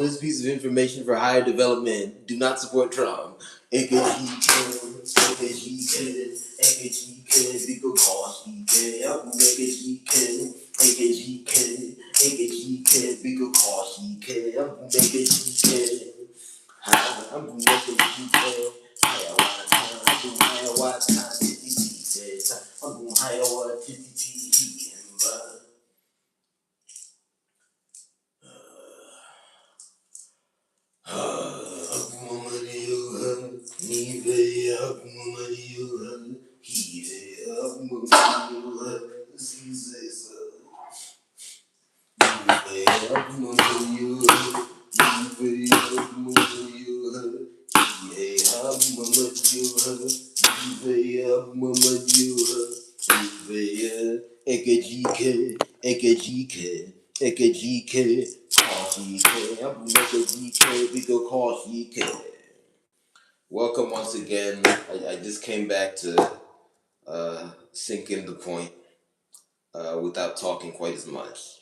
This piece of information for higher development. Do not support Trump. Welcome once again. I just came back to sink in the point without talking quite as much.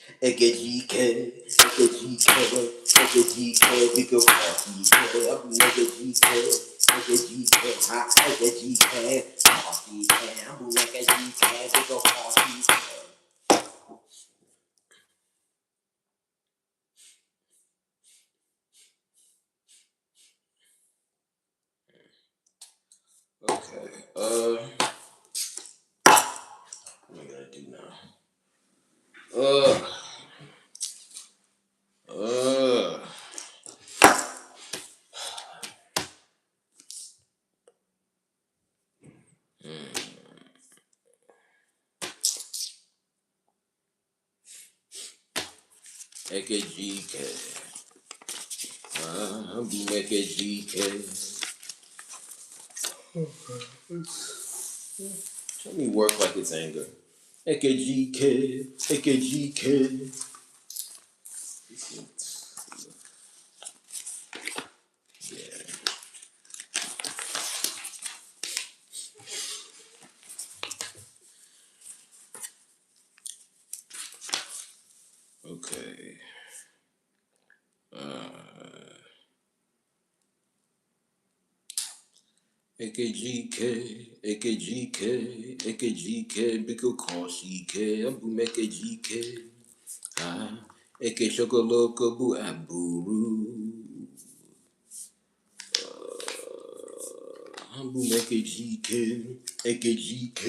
Okay. What am I gonna do now? Uh. AKGK. AKGK. Let me work like it's anger. AKGK. AKGK. Yeah. Okay. AKGK, AKGK, AKGK, Biko Koshike, Abu AKGK, AK Shokoloka Bu Aburu, Abu AKGK, AKGK,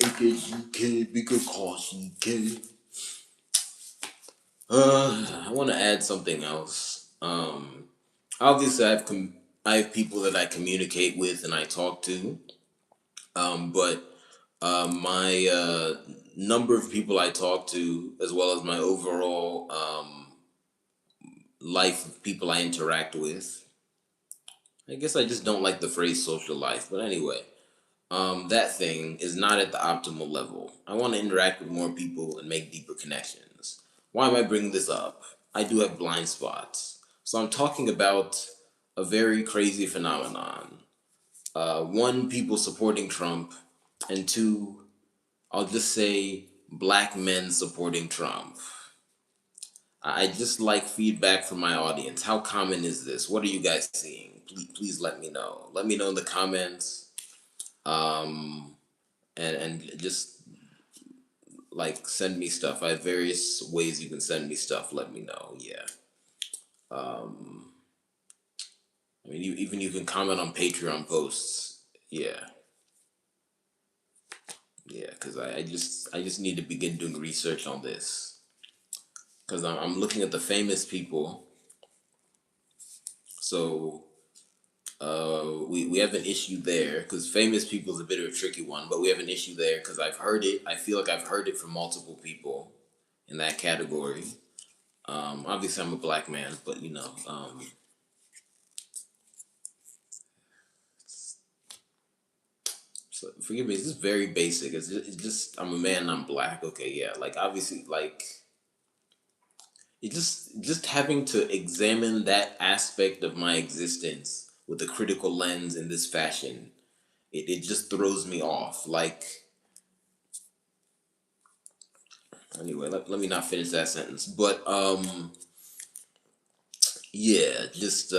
AKGK, Biko Koshike. I want to add something else. Obviously, I have people that I communicate with and I talk to. But my number of people I talk to, as well as my overall life of people I interact with, I guess I just don't like the phrase social life. But anyway, that thing is not at the optimal level. I want to interact with more people and make deeper connections. Why am I bringing this up? I do have blind spots. So I'm talking about a very crazy phenomenon. One, people supporting Trump, and two, I'll just say black men supporting Trump. I just like feedback from my audience. How common is this? What are you guys seeing? Please let me know. Let me know in the comments. And just like send me stuff. I have various ways you can send me stuff. Let me know. Yeah. I mean, even you can comment on Patreon posts. Yeah. Yeah. Because I just need to begin doing research on this. Because I'm looking at the famous people. So we have an issue there because famous people is a bit of a tricky one, but we have an issue there because I've heard it. I feel like I've heard it from multiple people in that category. Obviously, I'm a black man, but so forgive me. It's just very basic. It's just I'm a man. And I'm black. Okay, yeah. Like obviously, like it just having to examine that aspect of my existence with a critical lens in this fashion. It just throws me off. Like anyway, let me not finish that sentence. But Yeah, just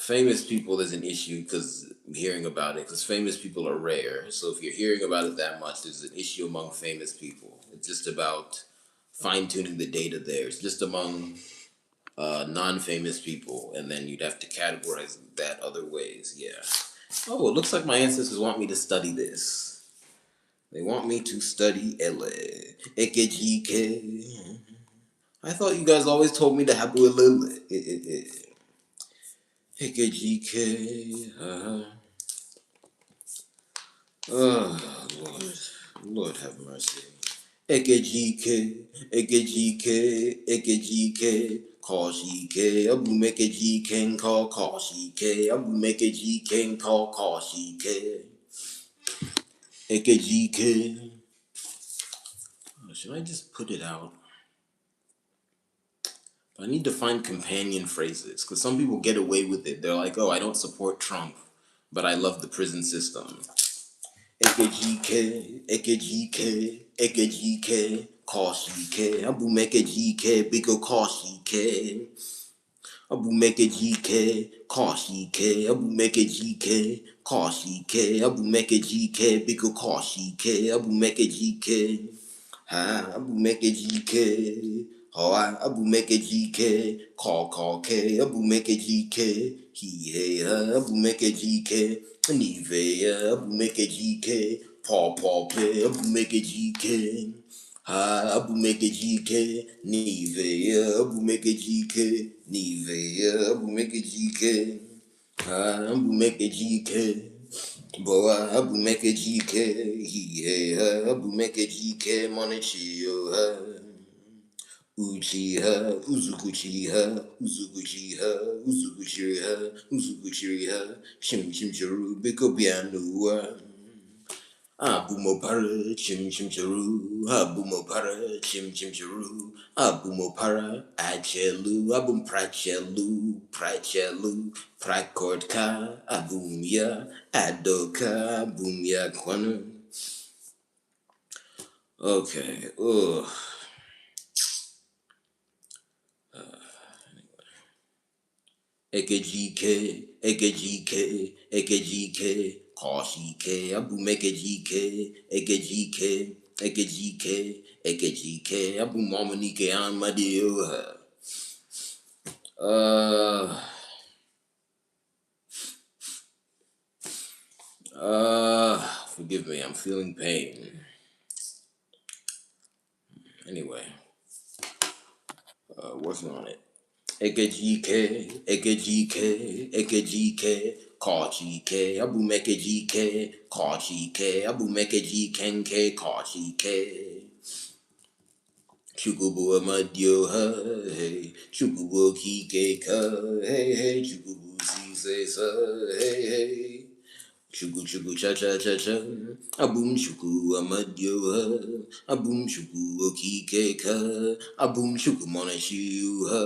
famous people is an issue because hearing about it, because famous people are rare. So if you're hearing about it that much, there's an issue among famous people. It's just about fine tuning the data there. It's just among non-famous people, and then you'd have to categorize that other ways. Yeah. Oh, it looks like my ancestors want me to study this. They want me to study LA. Ekejike. I thought you guys always told me to have a little. Ekejike. Oh, Lord. Lord have mercy. Ekejike, Ekejike, Ekejike, Koshike, Abumekejike, call Koshike, Abumekejike, call Koshike, Ekejike. Should I just put it out? I need to find companion phrases because some people get away with it. They're like, oh, I don't support Trump, but I love the prison system. Ekejike, Ekejike, Ekejike, Koshike, Abumekejike, Biko Koshike, Abumekejike, Koshike, Abumekejike, Koshike, Abumekejike, Biko Koshike, Abumekejike, Ha, Abumekejike, Hoa, Abumekejike, Call K, Abumekejike, He, Abumekejike, Nivea, Abumekejike, Paw, Abumekejike, Ha, Abumekejike, Nivea, Abumekejike, Nivea, Abumekejike, Ha, Abumekejike. Boa abumekejike, hiye abumekejike, monechiyo uchiha, uzukuchiha, uzukuchiha, uzukuchiha, uzukuchiha, chimchiru, bikobianua. Abumopara, chimchiru, abumopara, chimchiru, abumopara, achelu, prachelu, prakortka, abumya, adoka, abumya kwanu. Okay, ugh. Ekejike, ekejike, ekejike, koshike, abumekejike, ekejike, ekejike, ekejike, abumamanike amadioha. Uh, Forgive me, I'm feeling pain. Anyway, working on it. Ekejike, ekejike, ekejike, kachike, abumekejike, kachike, abumekejike, kachike. Chukubu amadio ha, hey, chukubu kike ka, hey, chukubu si sa, hey. Shuku shuku cha cha cha cha, abum shuku amadioha, abum shuku okike ka, abum shuku mona shiu ha,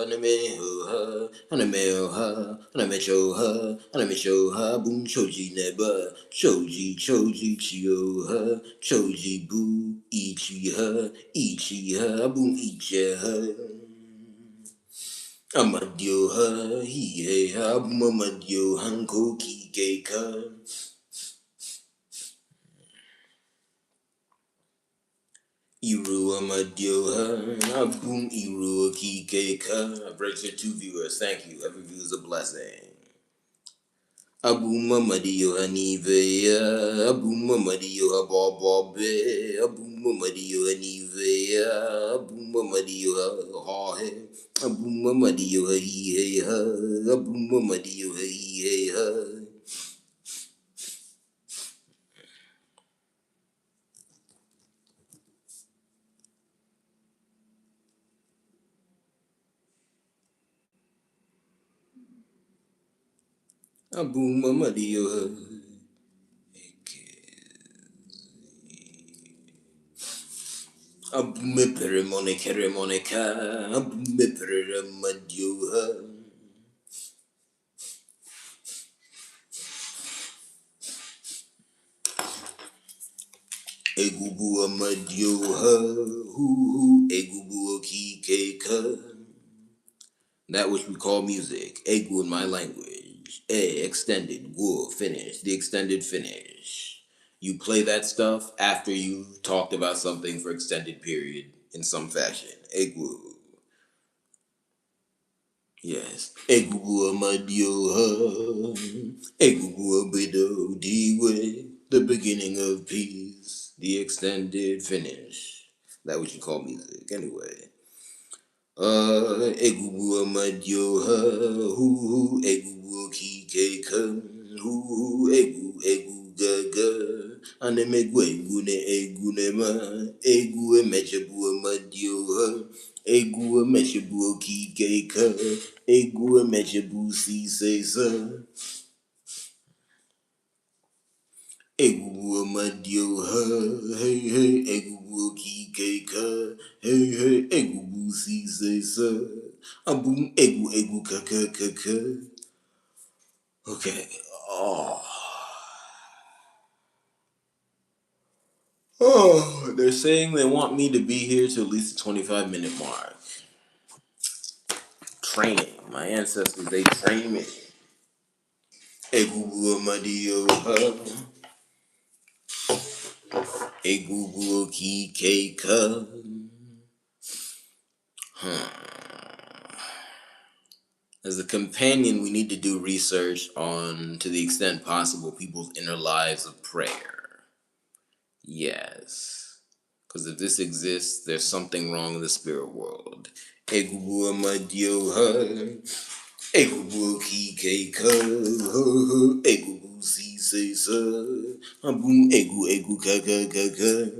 aname ho ha, boom shoji neba, shoji chiyo ha, shoji bu, ichi ha, boom ichi ha. Amadioha, hiya, Mamadio, Hanko, Kikeka. Iru Amadioha, Abum Iru Kikeka. I registered 2 viewers, thank you. Every view is a blessing. Abum Amadioha Nivea, Abum Amadioha Bobe, Abum Amadioha Nivea, Abum Amadioha Hahe, Abum Amadioha Hiha, Abum Amadioha Hiha. Abu Mamadio. Abu Mepere Monekere Moneka. Abu Mepere Madioha. Egubu amadio ha hu egubu kike ka. That which we call music, egu in my language. Extended, gu, finish, the extended finish. You play that stuff after you've talked about something for extended period in some fashion. Egu. Yes. Egugu amadio ha. Egugu abido diwe. The beginning of peace. The extended finish. That what you call music. Anyway. Egugu amadio ha. Hu egugu kike kan. Hu egu gaga. Anemegu egu ne egu ne ma. Egu emechebu amadio ha. Egu emechebu kike ka. Egu emechebu si se sa. Egu amadio ha. Hey hey. Egu kike ka. Hey hey. Egu si se sa. Abum egu kaka kaka. Okay. Oh. Oh, they're saying they want me to be here to at least the 25-minute mark. Training. My ancestors, they train me. Egugu amadio ha. Egugu kike ka. As a companion, we need to do research on, to the extent possible, people's inner lives of prayer. Yes. Because if this exists, there's something wrong in the spirit world. Egubu amadio ha. Egubu kike ka. Egubu si se sa. Abum egu kaka kaka.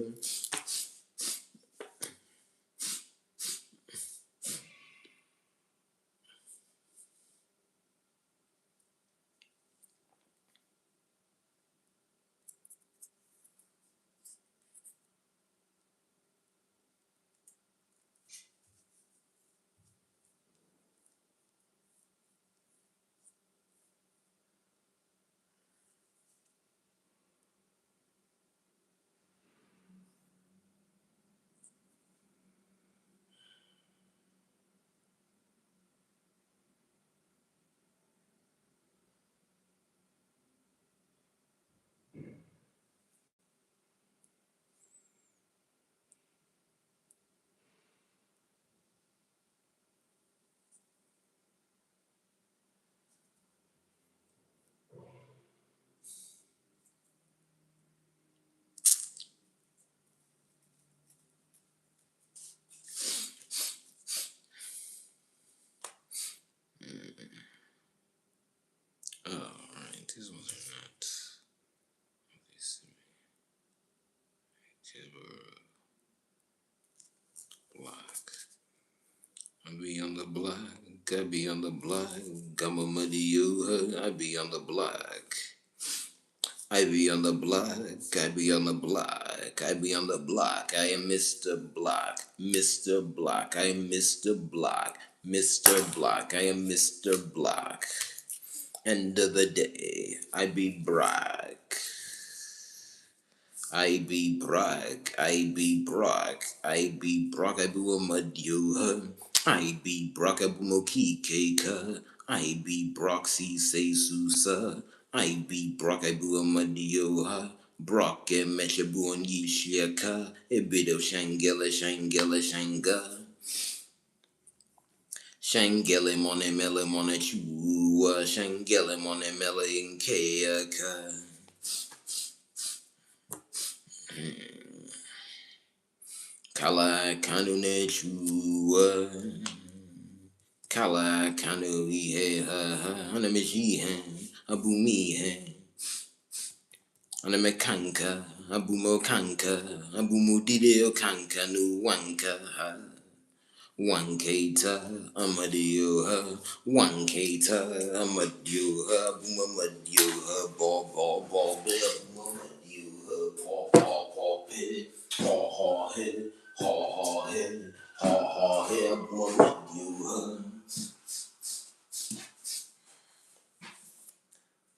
Alright, these ones are not. Block. I be on the block. I be on the block. I'm a muddy you. I be on the block. I be on the block. I be on the block. I be on the block. I am Mr. Block. Mr. Block. I am Mr. Block. Mr. Block. I am Mr. Block. End of the day. I be Brock. I be Brock, I be Brock, I be Brock, I be Madio, I be Brock, I be Moki Keka, I be Brock, si say Susa, I be Brock, I be Madio, Brock, and Meshabu on Yishiaka, a bit of Shangela, Shangela, Shanga. Shangele mone mele mone chua, Shangele mone mele in Keaka. Kala kanu ne chua. Kala kanu he ha ha. Hana me shi he. Abu mi he. Hana me kanka. Abu mo kanka. Abu mo dide o kanka nu wanka ha. Wankata amadio ha. Wankata amadio ha. Abu mo amadio ha. Bo bo bo be. Abu mo amadio ha. Bo bo bo be. Ho ho he. Ho ho he. Ho ho he. Abu mo amadio ha.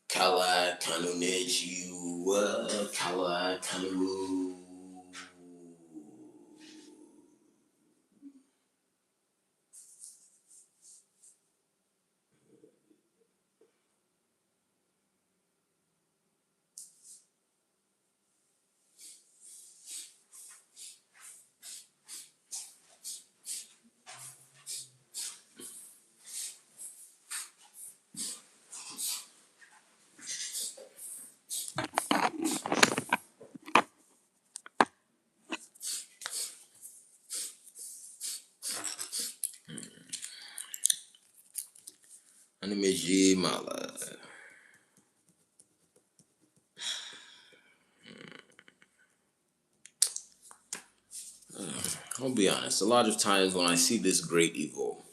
Kala kanu nechiwa, kala kanu Anime Mala. I'll be honest. A lot of times when I see this great evil,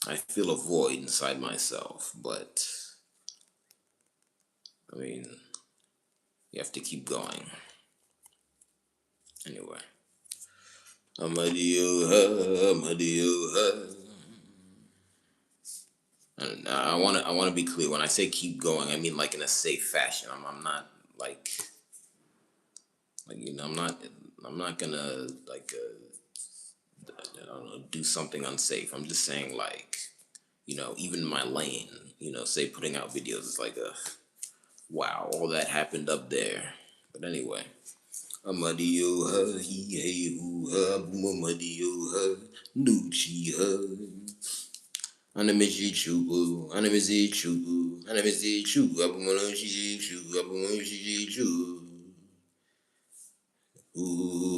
I feel a void inside myself. But I mean, you have to keep going. Anyway, Amadio, Amadio. And I wanna be clear. When I say keep going, I mean like in a safe fashion. I'm not like I'm not gonna I don't know, do something unsafe. I'm just saying like even my lane. Say putting out videos is like a wow, all that happened up there. But anyway, Amadio ha he hey who ha boom Amadio ha Nucci ha. Anamezi chugu, anamezi chugu, anamezi chugu, abumonoshi chugu, abumonoshi chugu. Ooh.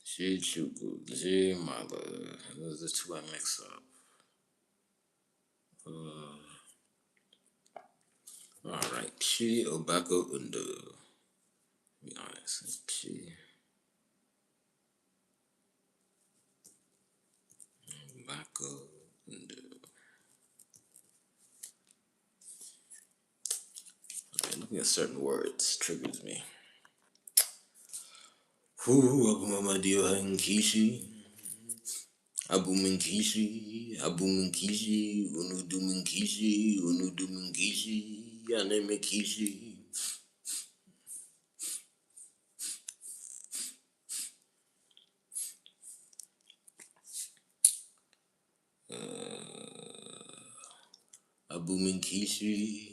She chugu, she mala. Those are the two I mix up. All right, Chi Obako Undo. Be honest, Chi Obako Undo. Okay, looking at certain words triggers me. Who Abumama Dio Hankishi? Abuminkishi, Abuminkishi, Unuduminkishi, Unuduminkishi, Yanemekishi. Abuminkishi.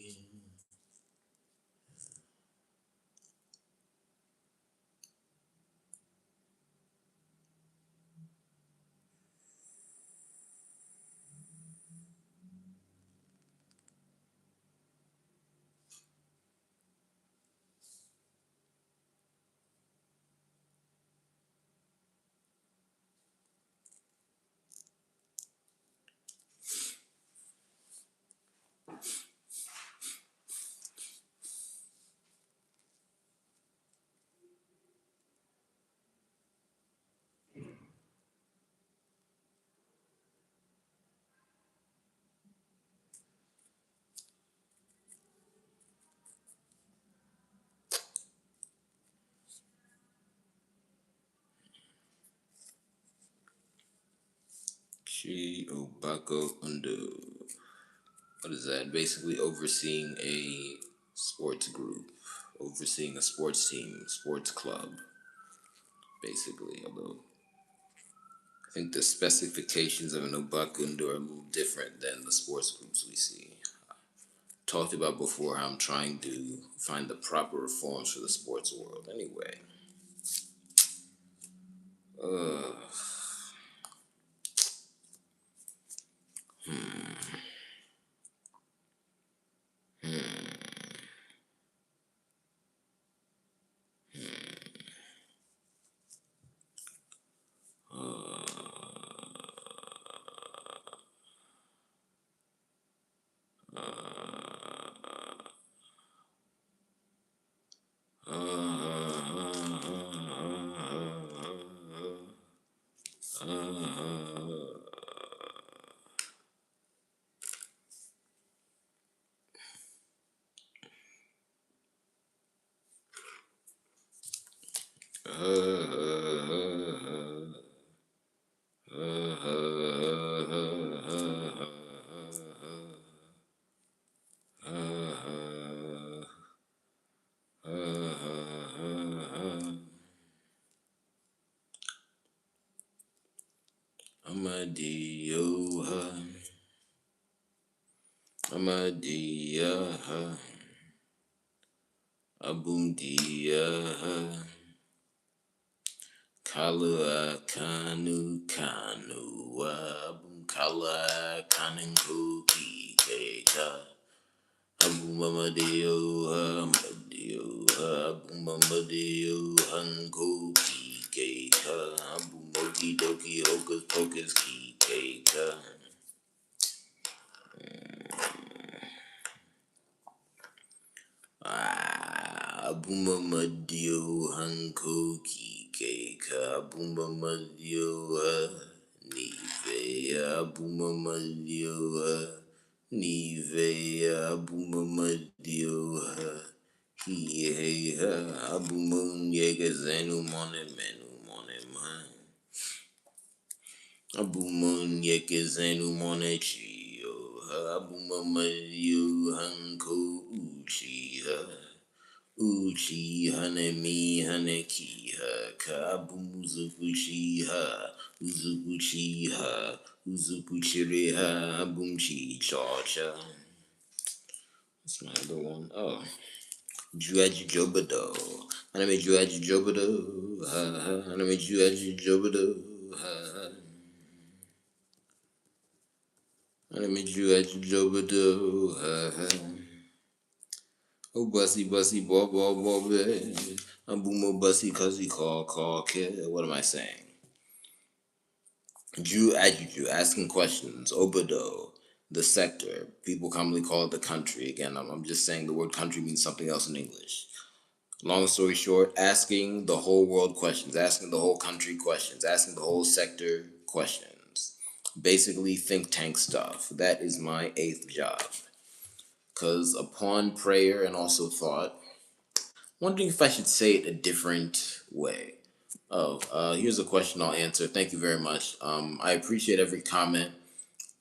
Chi Obako Undo. What is that? Basically overseeing a sports group, overseeing a sports team, sports club, basically. Although I think the specifications of an Obakundu are a little different than the sports groups we see. Talked about before how I'm trying to find the proper reforms for the sports world. Anyway, uh, Amadia, Abundia, Kala Kanu Kanu, Abum Kala Kananku Kika, Abumamadio, Amadio, Abumamadio, Hanku Kika, Abumoki Doki Hocus Pocus Kika. Abuma Madio Hanko Kika Abuma Madio Nive Abuma Madio Nive Abuma Madio He Abuma Yega Zenu Mone Menu Mone Man Abuma Yega Zenu Mone Chio Abuma Madio Hanko Uchi Uchi hanemi haneki ha kabu uzukuchi ha uzukuchi ha uzukuchiri ha bumchi chacha. That's my other one. Oh, Juaji Jobado. Anime Juaji Jobado. Ha ha. Anime Juaji Jobado. Ha ha. Anime Juaji Jobado. Ha ha. Oh, bussy, boy, baby. I'm boomer, bussy, cuzzy, call, kid. What am I saying? Jew Adjuju, asking questions. Obodo, the sector. People commonly call it the country. Again, I'm just saying the word country means something else in English. Long story short, asking the whole world questions, asking the whole country questions, asking the whole sector questions. Basically, think tank stuff. That is my 8th job. Because upon prayer and also thought, wondering if I should say it a different way. Oh, here's a question I'll answer. Thank you very much. I appreciate every comment.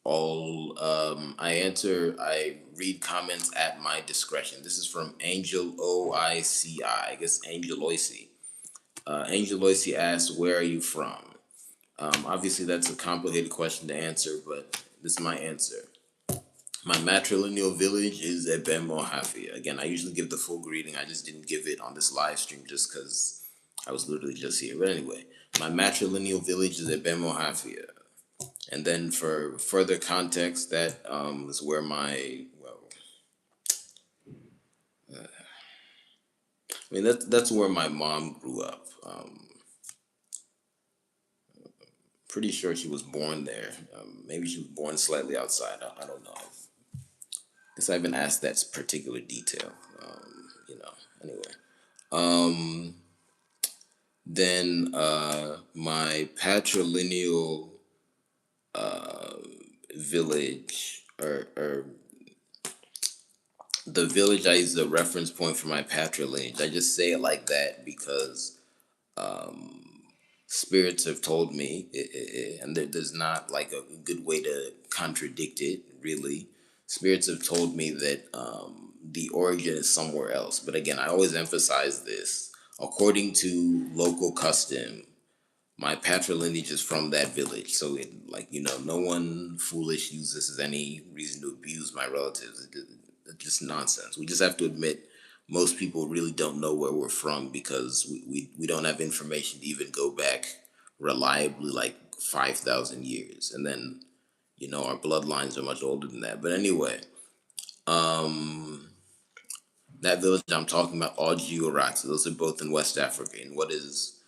I read comments at my discretion. This is from Angel OICI. I guess Angel Oicy. Angel Oicy asks, "Where are you from?" Obviously, that's a complicated question to answer, but this is my answer. My matrilineal village is Ebemo Hafia. Again, I usually give the full greeting. I just didn't give it on this live stream just because I was literally just here. But anyway, my matrilineal village is Ebemo Hafia. And then for further context, that is where that's where my mom grew up. Pretty sure she was born there. Maybe she was born slightly outside. I don't know. Guess I haven't asked that particular detail. Anyway. Then my patrilineal village, or the village I use as a reference point for my patrilineage. I just say it like that because spirits have told me, and there's not like a good way to contradict it, really. Spirits have told me that the origin is somewhere else. But again, I always emphasize this. According to local custom, my patrilineage is from that village. So, no one foolish uses this as any reason to abuse my relatives. It's just nonsense. We just have to admit most people really don't know where we're from because we don't have information to even go back reliably like 5,000 years. And then, our bloodlines are much older than that. But anyway, that village I'm talking about, Oji Oratsu, those are both in West Africa, in what is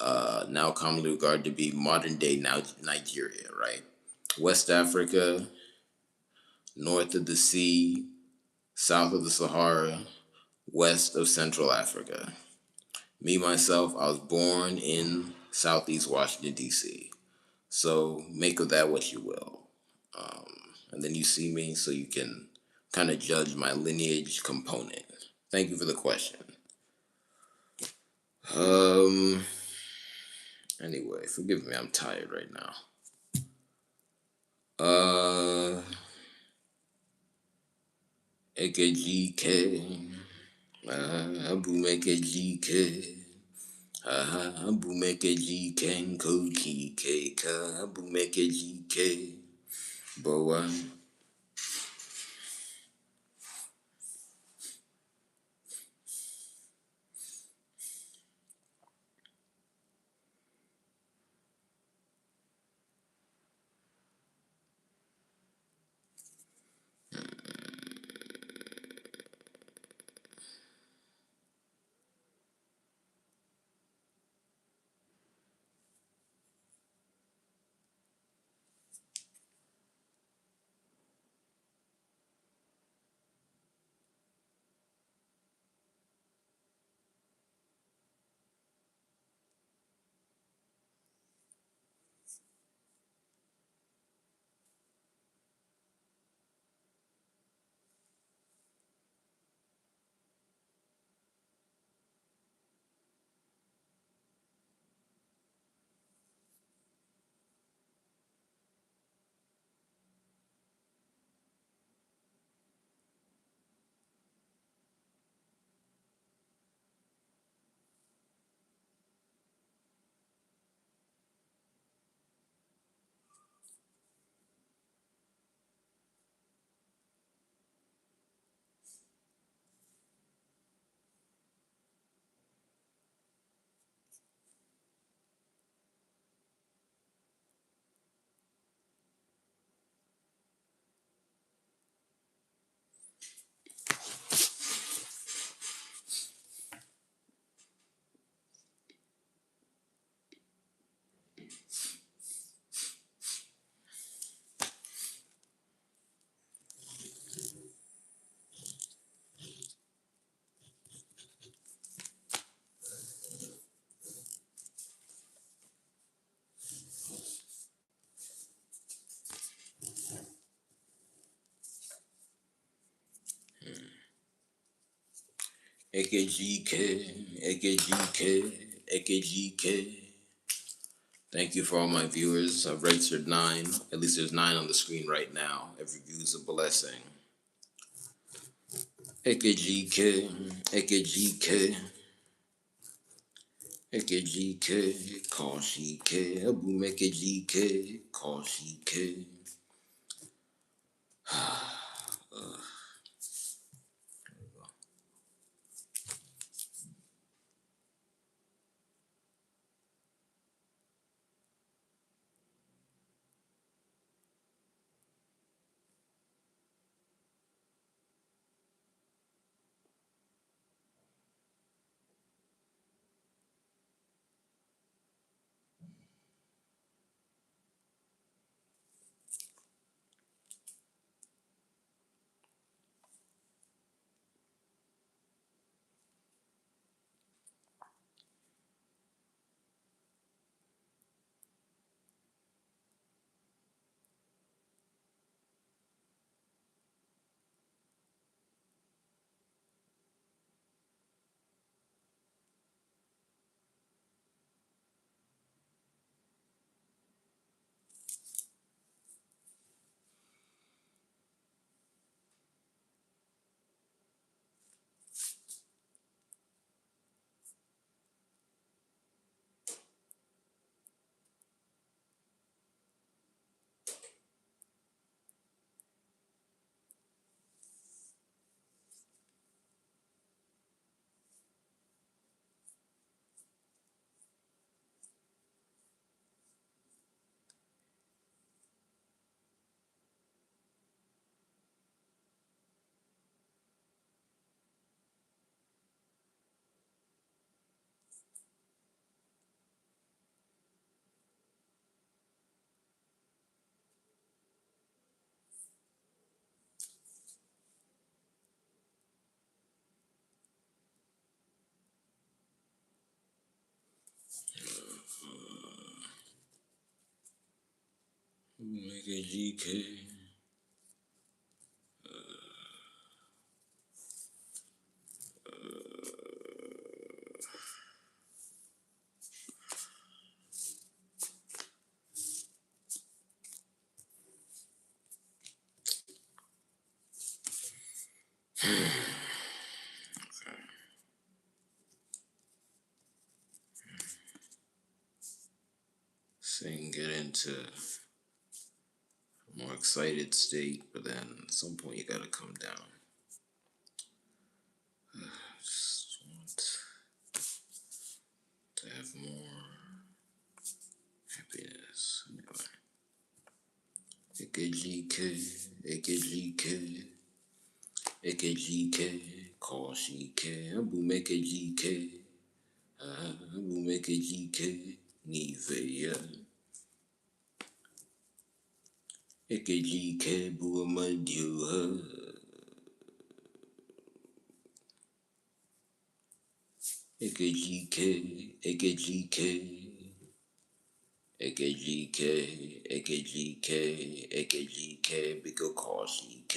now commonly regarded to be modern day Nigeria, right? West Africa, north of the sea, south of the Sahara, west of Central Africa. Me, myself, I was born in Southeast Washington, D.C. So make of that what you will. And then you see me so you can kind of judge my lineage component. Thank you for the question. Anyway, forgive me, I'm tired right now. AKGK. Abu AKGK. Bumeke GK Koki K Bumeke GK Boa. AKGK, AKGK, AKGK. Thank you for all my viewers. I've registered 9. At least there's 9 on the screen right now. Every view is a blessing. AKGK, AKGK, AKGK, Koshike, Abu AKGK, Koshike. AKGK. into a more excited state, but then at some point you gotta come down. Just want to have more happiness. Anyway. AKGK, AKGK, AKGK, call CK, Abu make a GK, Abu make a GK, Nivea, AKGK, Boo Madio, AKGK, AKGK, AKGK, AKGK, AKGK, big ol' call CK.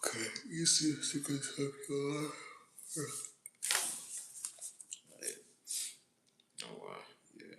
Okay, you see a second time. Oh wow, yeah.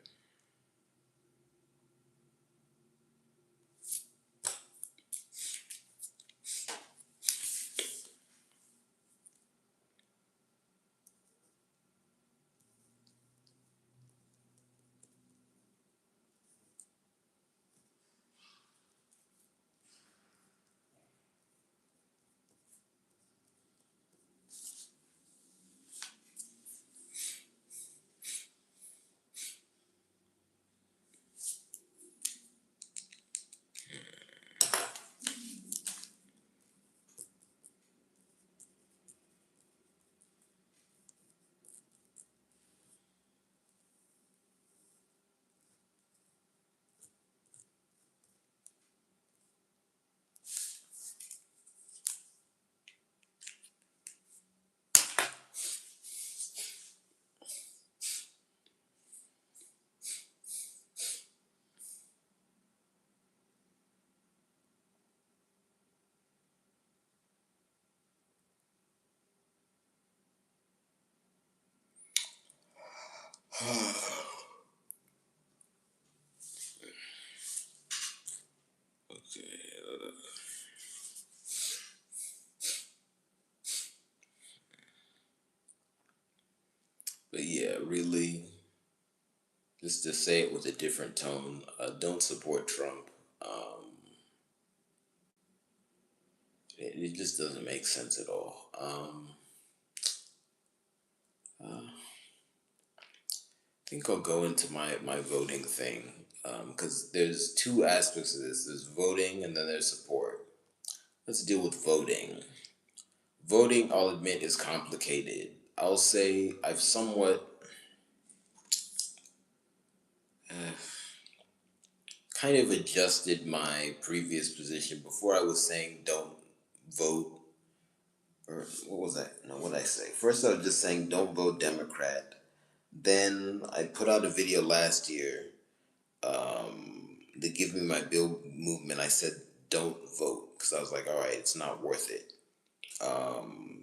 Okay. But yeah, really, just to say it with a different tone, don't support Trump. It just doesn't make sense at all. I think I'll go into my voting thing because there's two aspects of this. There's voting and then there's support. Let's deal with voting. Voting, I'll admit, is complicated. I'll say I've somewhat kind of adjusted my previous position. Before I was saying don't vote, or what was that? No, what did I say? First, I was just saying don't vote Democrat. Then I put out a video last year, the Give Me My Bill movement. I said don't vote because I was like, all right, it's not worth it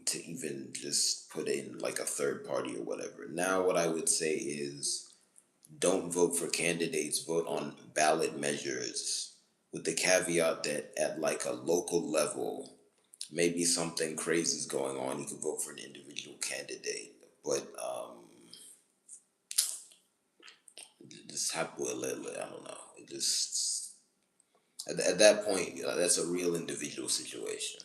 to even just put in like a third party or whatever. Now, what I would say is don't vote for candidates, vote on ballot measures with the caveat that at like a local level, maybe something crazy is going on, you can vote for an individual candidate. But just I don't know. It just at that point, that's a real individual situation.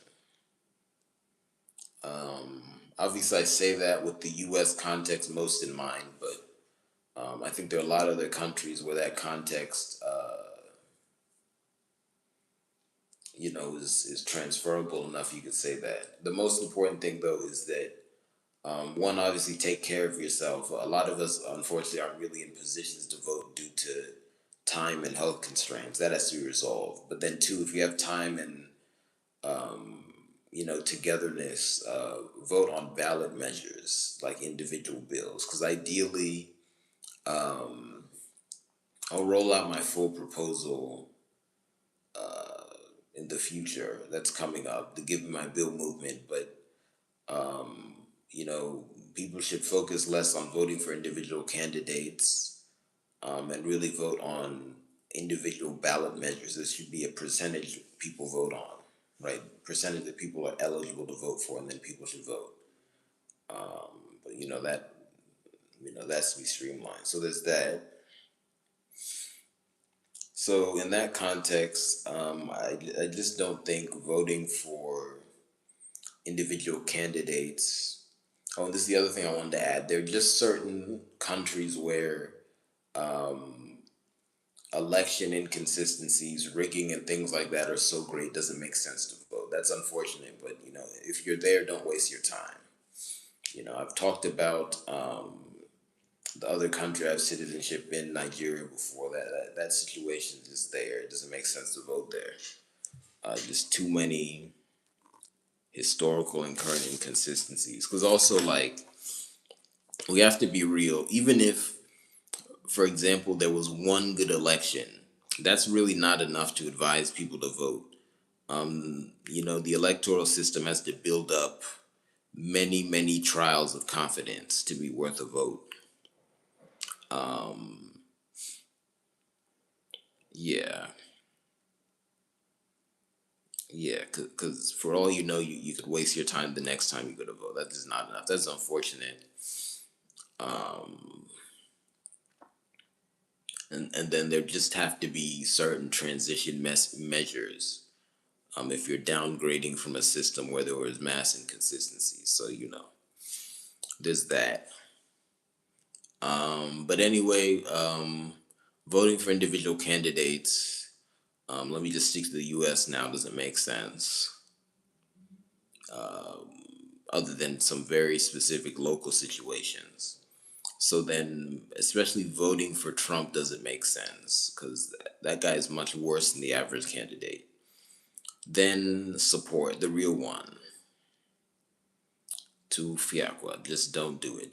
Obviously, I say that with the U.S. context most in mind, but I think there are a lot of other countries where that context, is transferable enough. You could say that. The most important thing, though, is that one, obviously, take care of yourself. A lot of us, unfortunately, aren't really in positions to vote due to time and health constraints. That has to be resolved. But then, two, if you have time and togetherness, vote on ballot measures like individual bills. Because ideally, I'll roll out my full proposal in the future that's coming up, the Give Me My Bill movement. But you know, people should focus less on voting for individual candidates, and really vote on individual ballot measures. There should be a percentage people vote on, right? Percentage that people are eligible to vote for, and then people should vote. But that's to be streamlined. So there's that. So in that context, I just don't think voting for individual candidates. Oh, and this is the other thing I wanted to add. There are just certain countries where election inconsistencies, rigging, and things like that are so great, it doesn't make sense to vote. That's unfortunate, but if you're there, don't waste your time. I've talked about the other country I have citizenship in, Nigeria, before. That situation is just there. It doesn't make sense to vote there. Just too many historical and current inconsistencies. Because also, like, we have to be real. Even if, for example, there was one good election, that's really not enough to advise people to vote. The electoral system has to build up many, many trials of confidence to be worth a vote. Yeah, yeah, because for all you know, you could waste your time the next time you go to vote. That is not enough. That's unfortunate. And then there just have to be certain transition measures, if you're downgrading from a system where there was mass inconsistencies. So, there's that. But anyway, voting for individual candidates, let me just stick to the US now, doesn't make sense. Other than some very specific local situations. So then, especially voting for Trump doesn't make sense because that guy is much worse than the average candidate. Then support the real one. To Fiacqua, just don't do it.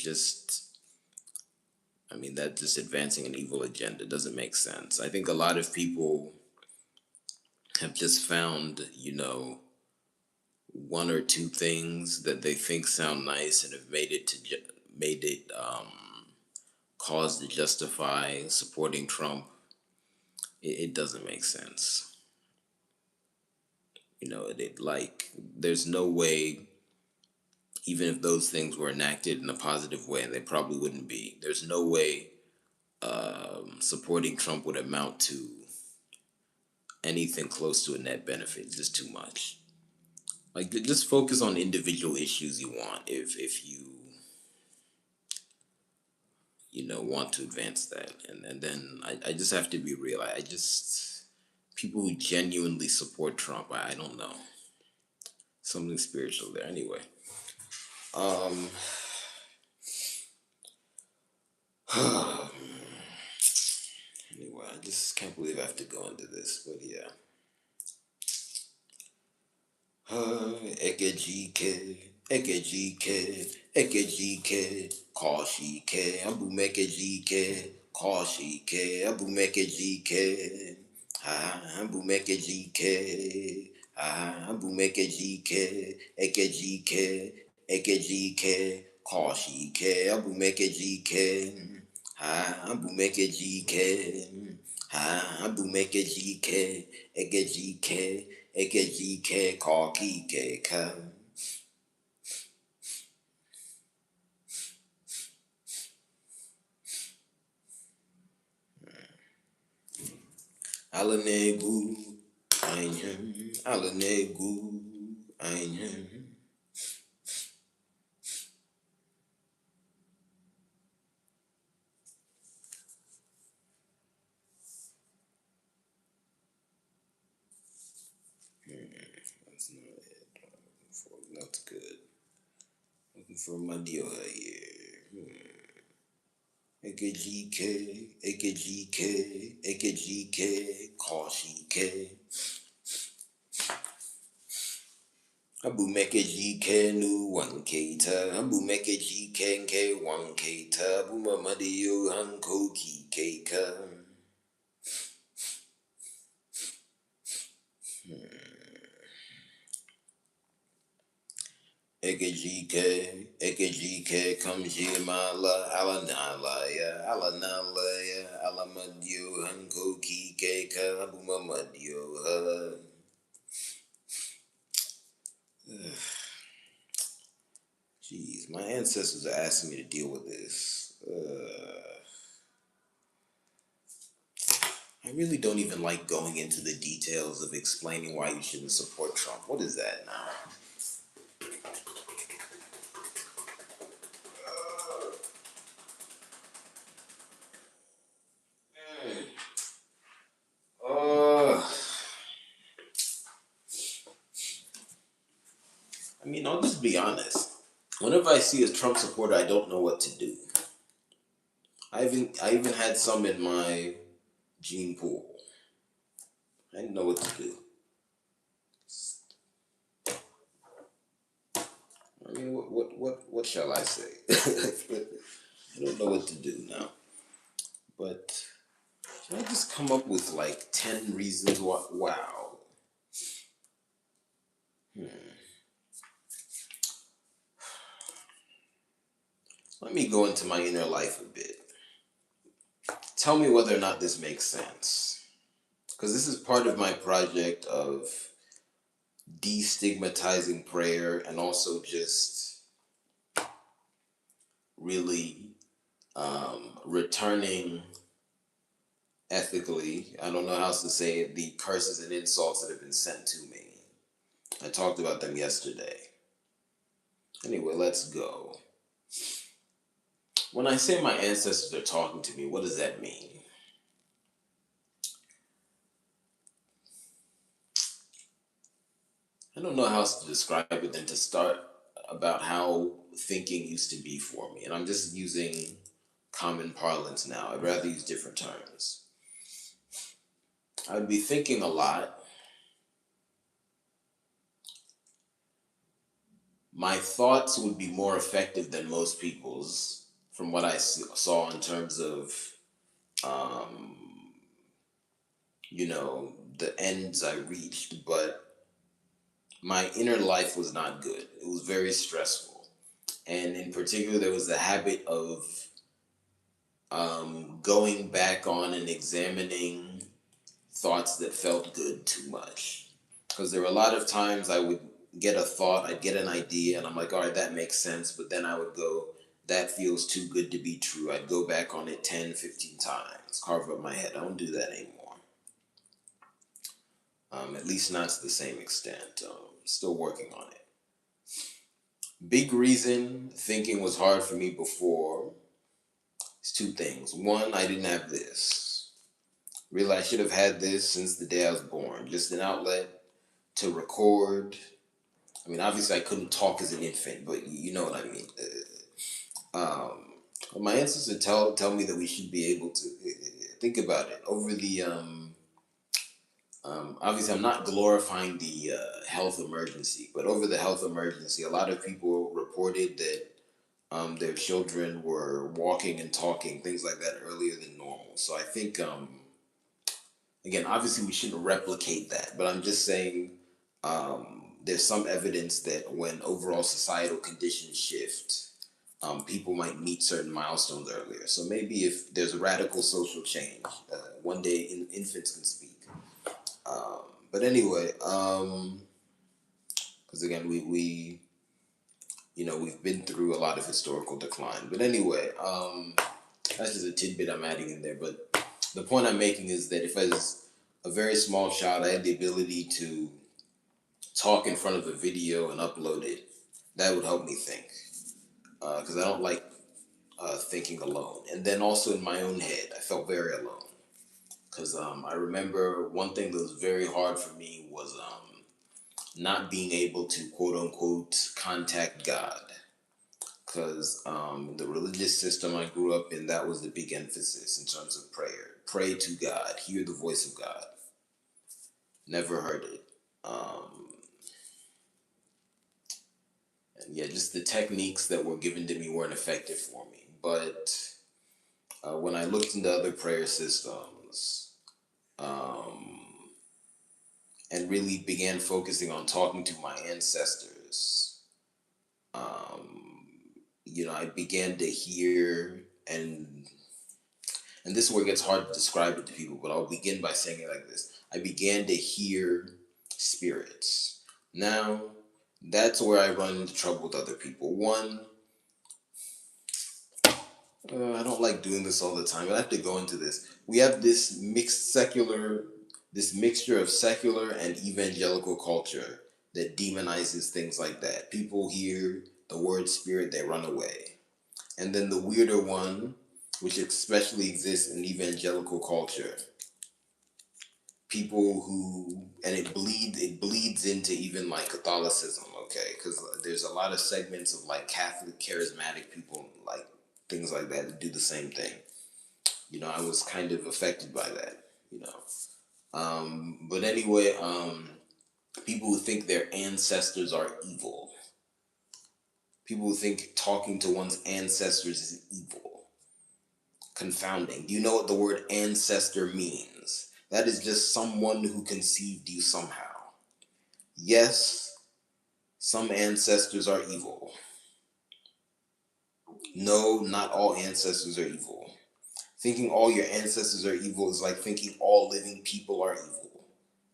That just advancing an evil agenda doesn't make sense. I think a lot of people have just found, one or two things that they think sound nice and have made it cause to justify supporting Trump. It doesn't make sense. There's no way, even if those things were enacted in a positive way, and they probably wouldn't be. There's no way supporting Trump would amount to anything close to a net benefit. It's just too much. Like, just focus on individual issues you want. If you want to advance that, and then I just have to be real. I just people who genuinely support Trump. I don't know, something spiritual there. Anyway, um, anyway, I just can't believe I have to go into this, but yeah. Ekejike, Ekejike, Ekejike, Koshike, Abumekejike, Koshike, Abumekejike, Abumekejike, Abumekejike, Ekejike, Ekejike, Koshike, Abumekejike, Abumekejike, Abumekejike, Ekejike, Ekejike, Kokike, Ka. Alanegu, Einhem, Alanegu, Einhem. That's not it. That's good. Looking for my deal here. Ekejike, Ekejike, Ekejike, Koshike. Abumekejike nu wanketa, Abumekejike nke wanketa, Abumamadio hankoki keka. AKGK, AKGK, come Jimala, Alanala, ya, Alanala, ya, Alamadio, Hanko, Kike, Kabumamadio, Jeez, my ancestors are asking me to deal with this. I really don't even like going into the details of explaining why you shouldn't support Trump. What is that now? Uh, I mean, I'll just be honest. Whenever I see a Trump supporter, I don't know what to do. I even had some in my gene pool. I didn't know what to do. I mean, what shall I say? I don't know what to do now. But should I just come up with like 10 reasons why? Wow. Let me go into my inner life a bit. Tell me whether or not this makes sense. Because this is part of my project of destigmatizing prayer and also just really returning ethically, I don't know how else to say it, the curses and insults that have been sent to me. I talked about them yesterday. Anyway, let's go. When I say my ancestors are talking to me, what does that mean? I don't know how else to describe it than to start about how thinking used to be for me. And I'm just using common parlance now. I'd rather use different terms. I'd be thinking a lot. My thoughts would be more effective than most people's, from what I saw in terms of, um, the ends I reached. But my inner life was not good. It was very stressful. And in particular, there was the habit of going back on and examining thoughts that felt good too much. Because there were a lot of times I would get a thought, I'd get an idea, and I'm like, all right, that makes sense. But then I would go, that feels too good to be true. I'd go back on it 10, 15 times, carve up my head. I don't do that anymore. At least not to the same extent. Still working on it. Big reason thinking was hard for me before is two things. One, I didn't have this. Really, I should have had this since the day I was born. Just an outlet to record. I mean, obviously, I couldn't talk as an infant, but you know what I mean. My ancestors tell me that we should be able to think about it over the. Obviously, I'm not glorifying the health emergency, but over the health emergency, a lot of people reported that their children were walking and talking, things like that, earlier than normal. So I think, again, obviously, we shouldn't replicate that, but I'm just saying there's some evidence that when overall societal conditions shift, people might meet certain milestones earlier. So maybe if there's a radical social change, one day infants can speak. But anyway, because again, we've been through a lot of historical decline. But anyway, that's just a tidbit I'm adding in there. But the point I'm making is that if as a very small child, I had the ability to talk in front of a video and upload it, that would help me think. Because I don't like thinking alone. And then also in my own head, I felt very alone. Because I remember one thing that was very hard for me was not being able to quote unquote contact God. Because the religious system I grew up in, that was the big emphasis in terms of prayer. Pray to God, hear the voice of God. Never heard it. And yeah, just the techniques that were given to me weren't effective for me. But when I looked into other prayer systems um, and really began focusing on talking to my ancestors, Um, I began to hear, and this is where it gets hard to describe it to people, but I'll begin by saying it like this. I began to hear spirits. Now, that's where I run into trouble with other people. One, I don't like doing this all the time, but I have to go into this. We have this mixture of secular and evangelical culture that demonizes things like that. People hear the word spirit, they run away. And then the weirder one, which especially exists in evangelical culture, people who, and it bleeds into even like Catholicism, okay? Because there's a lot of segments of like Catholic charismatic people, like things like that do the same thing. I was kind of affected by that. But anyway, people who think their ancestors are evil, people who think talking to one's ancestors is evil, confounding. Do you know what the word ancestor means? That is just someone who conceived you somehow. Yes, some ancestors are evil. No, not all ancestors are evil. Thinking all your ancestors are evil is like thinking all living people are evil.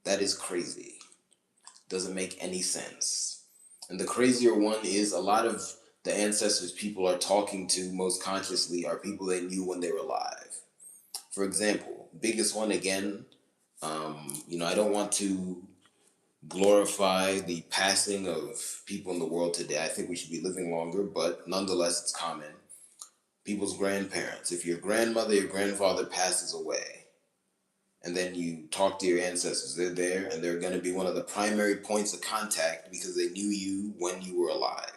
That is crazy. Doesn't make any sense. And the crazier one is a lot of the ancestors people are talking to most consciously are people they knew when they were alive. For example, biggest one again, I don't want to glorify the passing of people in the world today. I think we should be living longer, but nonetheless, it's common. People's grandparents. If your grandmother, your grandfather passes away, and then you talk to your ancestors, they're there, and they're going to be one of the primary points of contact because they knew you when you were alive.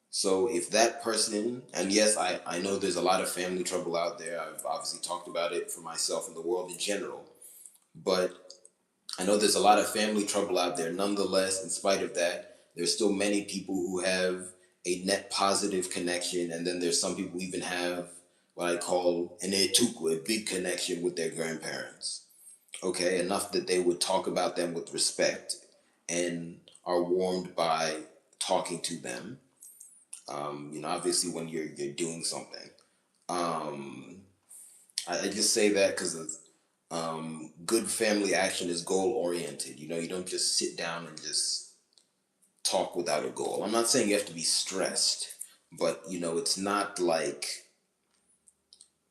So if that person, and yes, I know there's a lot of family trouble out there. I've obviously talked about it for myself and the world in general, but I know there's a lot of family trouble out there. Nonetheless, in spite of that, there's still many people who have a net positive connection, and then there's some people who even have what I call an etuku, a big connection with their grandparents. Okay, enough that they would talk about them with respect and are warmed by talking to them. Obviously when you're doing something. Um, I just say that because good family action is goal oriented. You don't just sit down and just talk without a goal. I'm not saying you have to be stressed, but it's not like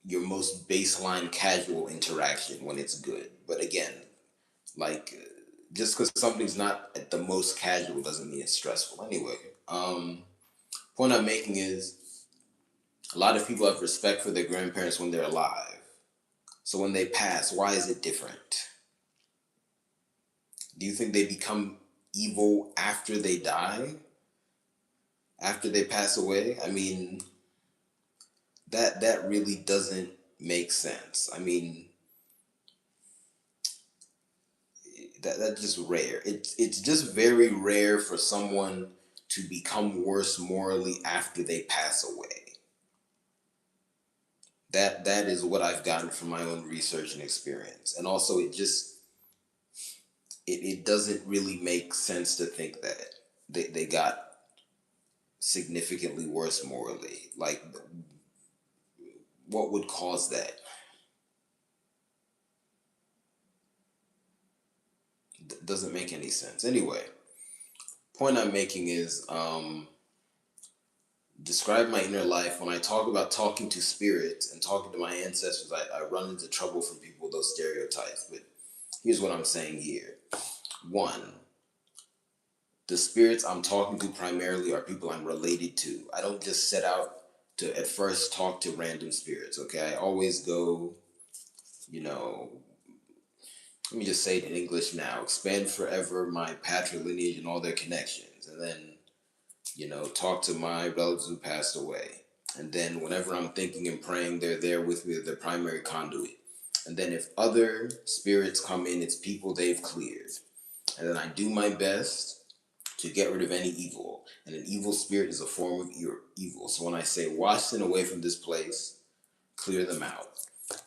your most baseline casual interaction when it's good. But again, like just because something's not at the most casual doesn't mean it's stressful. Anyway, point I'm making is a lot of people have respect for their grandparents when they're alive. So when they pass, why is it different? Do you think they become evil after they die? After they pass away? I mean, that really doesn't make sense. I mean, that's just rare. It's just very rare for someone to become worse morally after they pass away. That is what I've gotten from my own research and experience. And also it doesn't really make sense to think that they got significantly worse morally. Like, what would cause that? Doesn't make any sense. Anyway, point I'm making is describe my inner life. When I talk about talking to spirits and talking to my ancestors, I run into trouble from people with those stereotypes. But here's what I'm saying here. One, the spirits I'm talking to primarily are people I'm related to. I don't just set out to at first talk to random spirits, okay? I always go, you know, let me just say it in English now, expand forever my patrilineage and all their connections. And then, talk to my relatives who passed away. And then whenever I'm thinking and praying, they're there with me, the primary conduit. And then if other spirits come in, it's people they've cleared. And then I do my best to get rid of any evil. And an evil spirit is a form of evil. So when I say wash sin away from this place, clear them out.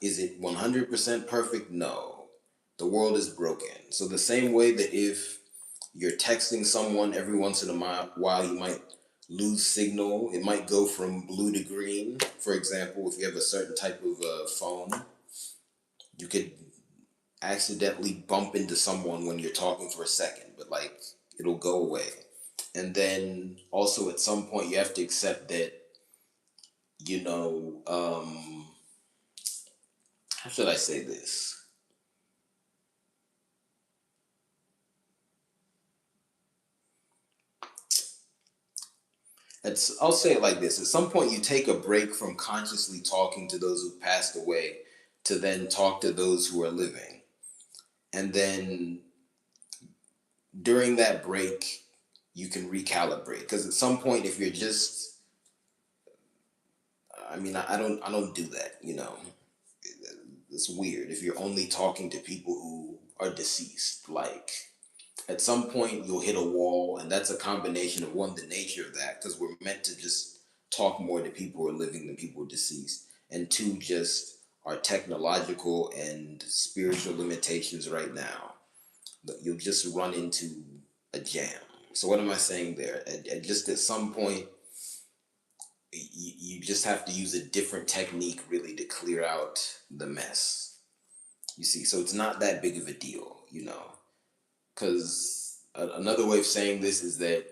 Is it 100% perfect? No. The world is broken. So the same way that if you're texting someone every once in a while, you might lose signal. It might go from blue to green. For example, if you have a certain type of phone, you could accidentally bump into someone when you're talking for a second, but like it'll go away. And then also at some point you have to accept that, you know, how should I say this? I'll say it like this. At some point, you take a break from consciously talking to those who passed away to then talk to those who are living. And then during that break, you can recalibrate. Because at some point, if you're just, I mean, I don't do that. You know, it's weird if you're only talking to people who are deceased. Like at some point you'll hit a wall, and that's a combination of one, the nature of that, because we're meant to just talk more to people who are living than people who are deceased, and two, just our technological and spiritual limitations right now. You'll just run into a jam. So what am I saying there? Just at some point, you just have to use a different technique really to clear out the mess. You see, so it's not that big of a deal, you know. Because another way of saying this is that,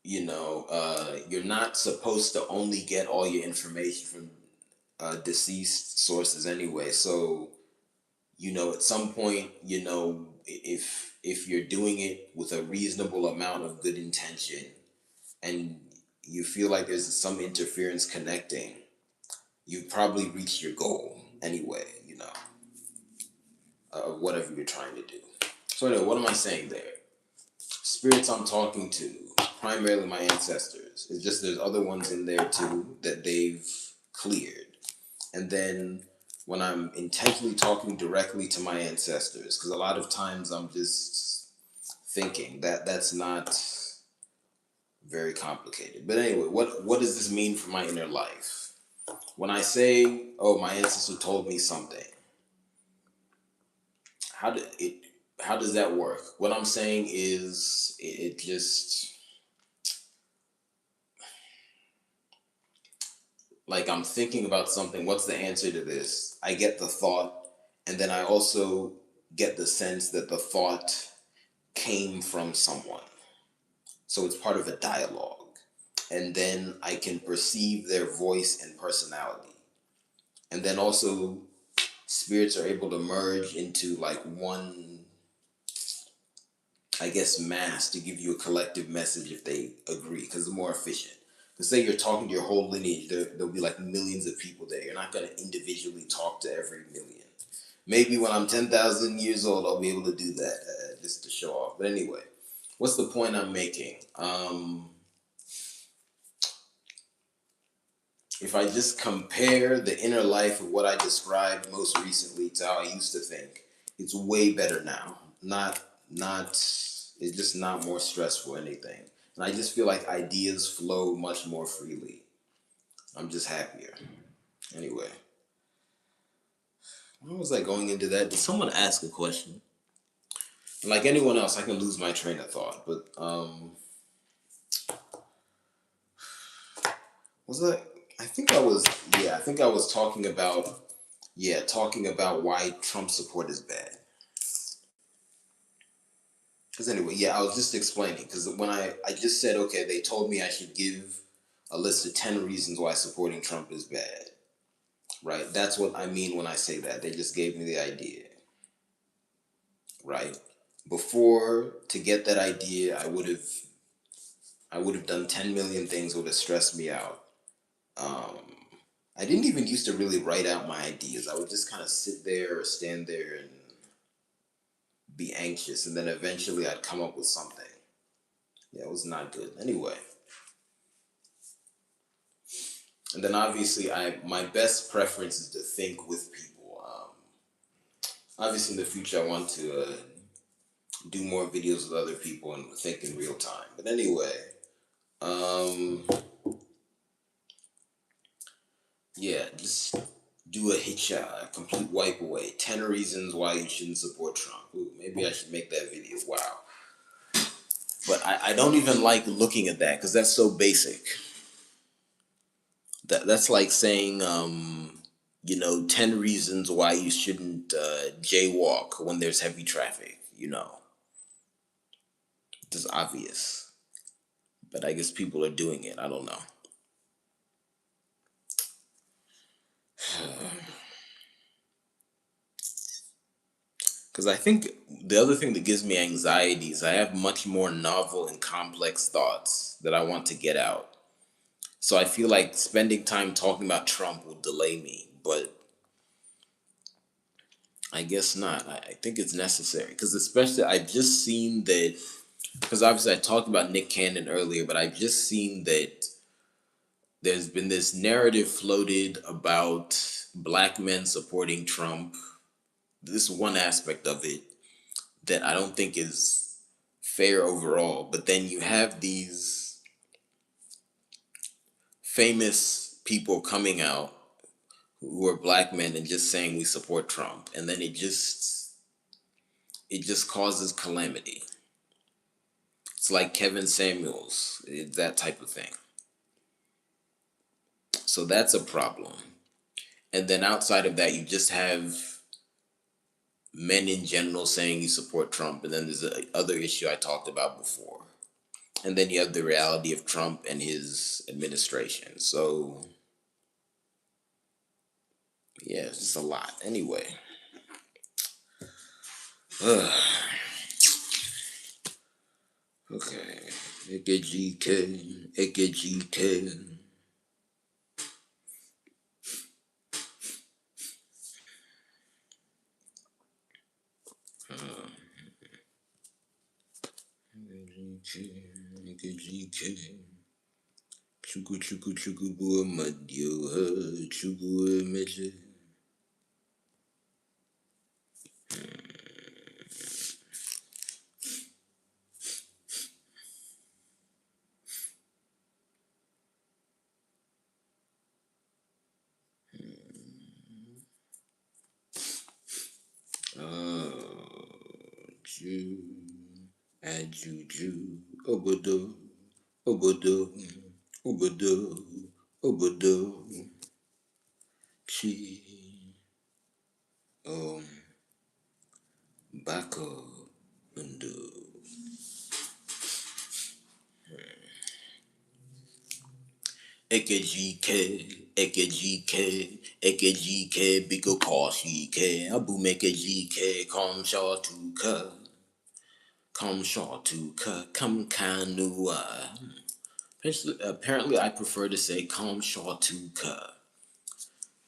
you're not supposed to only get all your information from deceased sources anyway. So, at some point, if you're doing it with a reasonable amount of good intention, and you feel like there's some interference connecting, you've probably reached your goal anyway, of whatever you're trying to do. So anyway, what am I saying there? Spirits I'm talking to, primarily my ancestors. It's just there's other ones in there too that they've cleared. And then when I'm intentionally talking directly to my ancestors, because a lot of times I'm just thinking that's not very complicated. But anyway, what does this mean for my inner life? When I say, oh, my ancestor told me something, how did it? How does that work? What I'm saying is, it just, like, I'm thinking about something. What's the answer to this? I get the thought, and then I also get the sense that the thought came from someone. So it's part of a dialogue. And then I can perceive their voice and personality. And then also, spirits are able to merge into like one, I guess, mass to give you a collective message if they agree, because it's more efficient. Because say you're talking to your whole lineage, there'll be like millions of people there. You're not going to individually talk to every million. Maybe when I'm 10,000 years old, I'll be able to do that, just to show off. But anyway, what's the point I'm making? If I just compare the inner life of what I described most recently to how I used to think, it's way better now. Not it's just not more stressful or anything. And I just feel like ideas flow much more freely. I'm just happier. Anyway, why was I going into that? Did someone ask a question? Like anyone else, I can lose my train of thought. But was that? I think I was. Yeah, I think I was talking about. Yeah, talking about why Trump support is bad. Because anyway, yeah, I was just explaining. Because when I just said, okay, they told me I should give a list of 10 reasons why supporting Trump is bad. Right? That's what I mean when I say that. They just gave me the idea. Right? Before, to get that idea, I would have done 10 million things that would have stressed me out. Um, I didn't even used to really write out my ideas. I would just kind of sit there or stand there and be anxious, and then eventually I'd come up with something. Yeah, it was not good. Anyway, and then obviously, my best preference is to think with people. Obviously, in the future, I want to do more videos with other people and think in real time. But anyway, um, yeah, just do a hitshot, a complete wipe away. 10 reasons why you shouldn't support Trump. Ooh, maybe I should make that video. Wow. But I don't even like looking at that because that's so basic. That's like saying, 10 reasons why you shouldn't jaywalk when there's heavy traffic. Just obvious. But I guess people are doing it. I don't know. Because I think the other thing that gives me anxiety is I have much more novel and complex thoughts that I want to get out. So I feel like spending time talking about Trump will delay me, but I guess not. I think it's necessary because, especially, I've just seen that. Because obviously, I talked about Nick Cannon earlier, but I've just seen that there's been this narrative floated about black men supporting Trump. This one aspect of it that I don't think is fair overall. But then you have these famous people coming out who are black men and just saying we support Trump, and then it just causes calamity. It's like Kevin Samuels, that type of thing. So that's a problem. And then outside of that, you just have men in general saying you support Trump, and then there's the other issue I talked about before. And then you have the reality of Trump and his administration. So yeah, it's just a lot. Anyway, okay. AKGK, AKGK. AKGK. Chuku chuku chuku bua madio ha chuku meje. Ju ajuju obodo obodo obodo obodo chi um bako undo. AKGK, AKGK, AKGK, Biko Koshike, Abu Mekajike, Kom Shortuka, Kom Shortuka, Kam Kanua. Apparently, I prefer to say Kom Shortuka.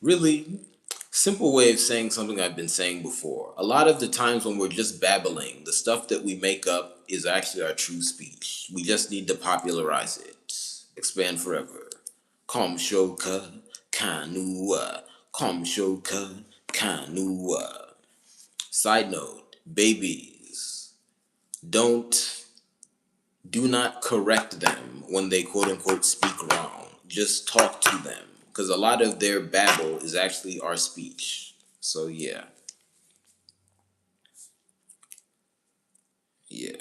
Really simple way of saying something I've been saying before. A lot of the times when we're just babbling, the stuff that we make up is actually our true speech. We just need to popularize it. Expand forever. Kom shoka kanua. Kom shoka kanua. Side note, babies, do not correct them when they quote unquote speak wrong. Just talk to them. Because a lot of their babble is actually our speech. So yeah. Yeah.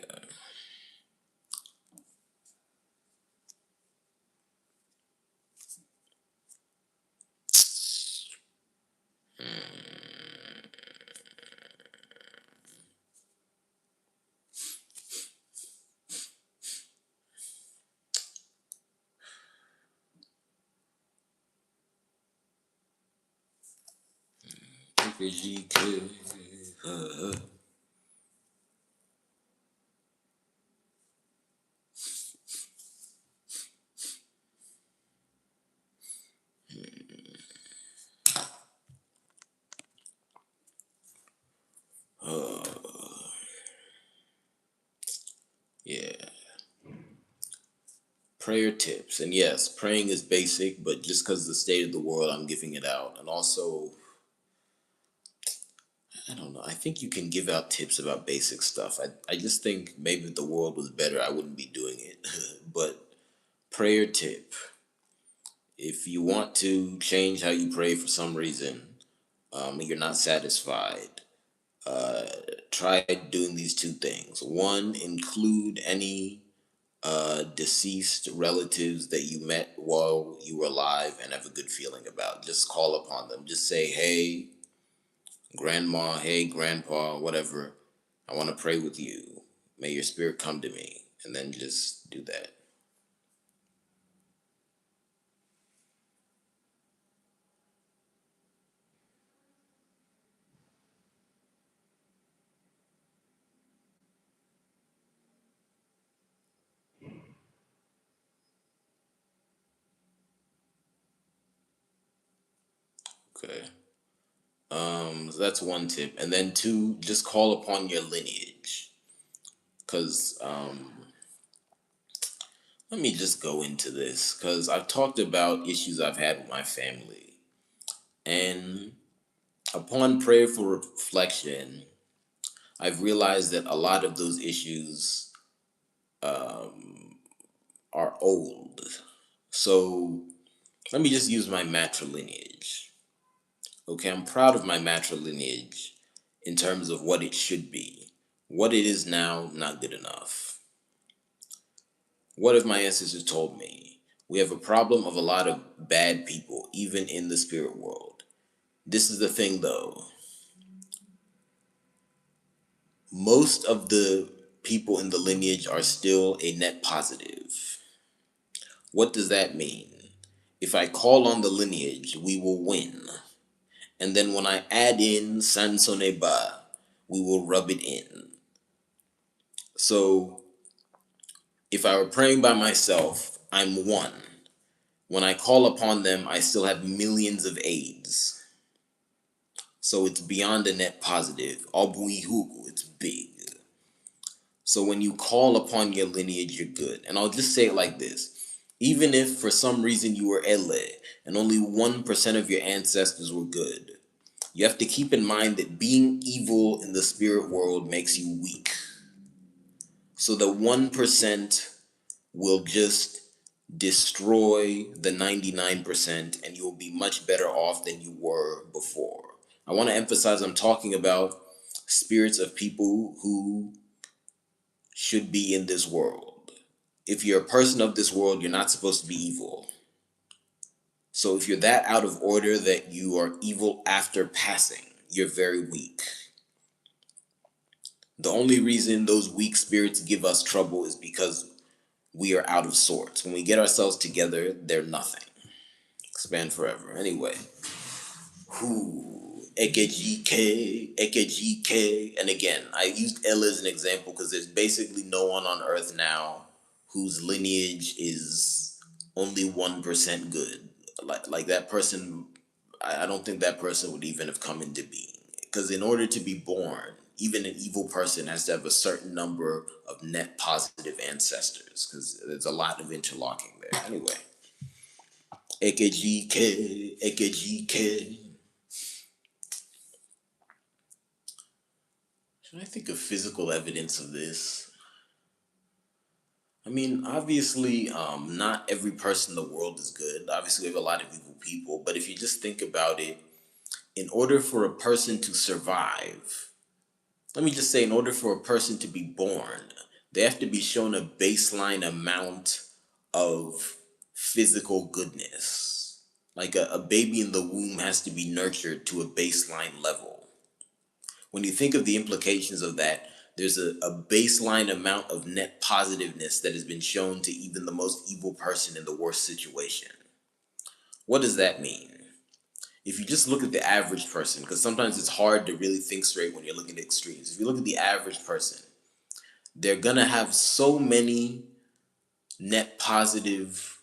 GK. Yeah. Prayer tips. And yes, praying is basic, but just because of the state of the world, I'm giving it out. And also, I don't know. I think you can give out tips about basic stuff. I just think maybe if the world was better, I wouldn't be doing it. But prayer tip. If you want to change how you pray for some reason, you're not satisfied, uh, try doing these two things. One, include any deceased relatives that you met while you were alive and have a good feeling about. Just call upon them. Just say, hey, grandma, hey, grandpa, whatever. I want to pray with you. May your spirit come to me. And then just do that. Okay. So that's one tip. And then two, just call upon your lineage. Because let me just go into this. Because I've talked about issues I've had with my family. And upon prayerful reflection, I've realized that a lot of those issues are old. So let me just use my matrilineage. Okay, I'm proud of my matrilineage in terms of what it should be. What it is now, not good enough. What if my ancestors told me? We have a problem of a lot of bad people, even in the spirit world. This is the thing though. Most of the people in the lineage are still a net positive. What does that mean? If I call on the lineage, we will win. And then when I add in Sansoneba, we will rub it in. So if I were praying by myself, I'm one. When I call upon them, I still have millions of aids. So it's beyond a net positive. Obuihugu, it's big. So when you call upon your lineage, you're good. And I'll just say it like this. Even if for some reason you were Ele and only 1% of your ancestors were good, you have to keep in mind that being evil in the spirit world makes you weak. So the 1% will just destroy the 99% and you'll be much better off than you were before. I want to emphasize I'm talking about spirits of people who should be in this world. If you're a person of this world, you're not supposed to be evil. So if you're that out of order that you are evil after passing, you're very weak. The only reason those weak spirits give us trouble is because we are out of sorts. When we get ourselves together, they're nothing. Expand forever. Anyway. Who Ekejike, Ekejike. And again, I used Ella as an example because there's basically no one on earth now whose lineage is only 1% good. Like that person, I don't think that person would even have come into being. Because in order to be born, even an evil person has to have a certain number of net positive ancestors. Because there's a lot of interlocking there. Anyway. Ekejike, Ekejike. Should I think of physical evidence of this? I mean, obviously, not every person in the world is good. Obviously, we have a lot of evil people, but if you just think about it, in order for a person to survive, let me just say, in order for a person to be born, they have to be shown a baseline amount of physical goodness. Like a baby in the womb has to be nurtured to a baseline level. When you think of the implications of that, there's a baseline amount of net positiveness that has been shown to even the most evil person in the worst situation. What does that mean? If you just look at the average person, because sometimes it's hard to really think straight when you're looking at extremes. If you look at the average person, they're gonna have so many net positive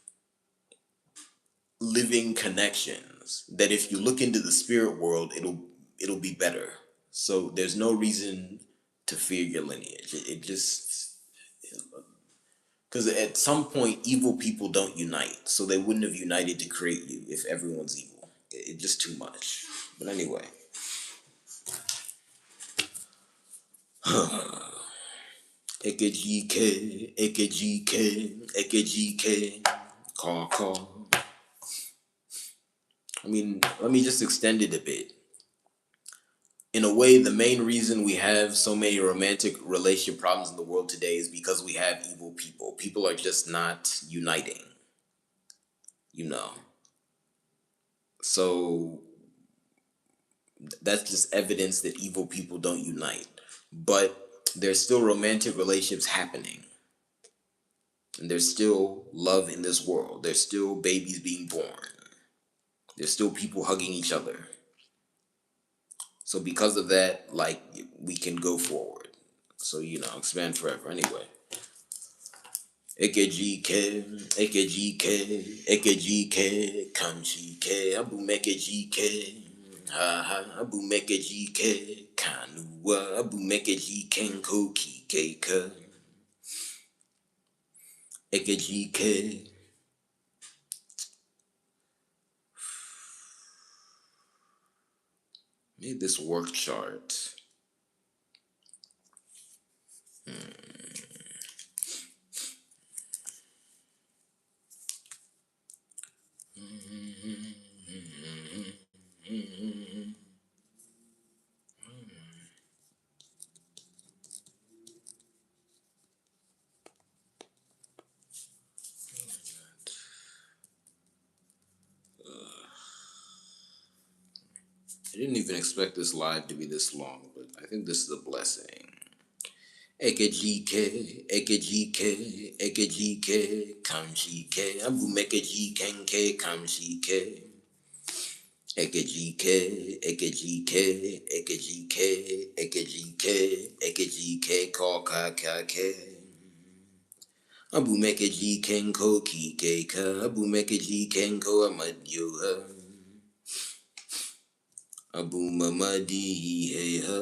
living connections that if you look into the spirit world, it'll be better. So there's no reason to fear your lineage. It just, because at some point evil people don't unite, so they wouldn't have united to create you if everyone's evil. It's just too much. But anyway. Ekejike, Ekejike, Ekejike, call. I mean, let me just extend it a bit. In a way, the main reason we have so many romantic relationship problems in the world today is because we have evil people. People are just not uniting, you know. So that's just evidence that evil people don't unite. But there's still romantic relationships happening. And there's still love in this world. There's still babies being born. There's still people hugging each other. So because of that, like, we can go forward. So, expand forever. Anyway. Ekejike, ekejike, ekejike, kanchike, abu mekejike, ha ha, abu mekejike, kanua, abu mekejike, nkoki keika, ekejike. Made this work chart. I didn't even expect this live to be this long, but I think this is a blessing. Ekejike, ekejike, ekejike, kamshike, abu mekejike, nke kamshike. Ekejike, ekejike, ekejike, ekejike, ekejike, kokakake. Abu mekejike, nko kikeka, abu mekejike, nko amadyoha. Abu mamadi hey ha,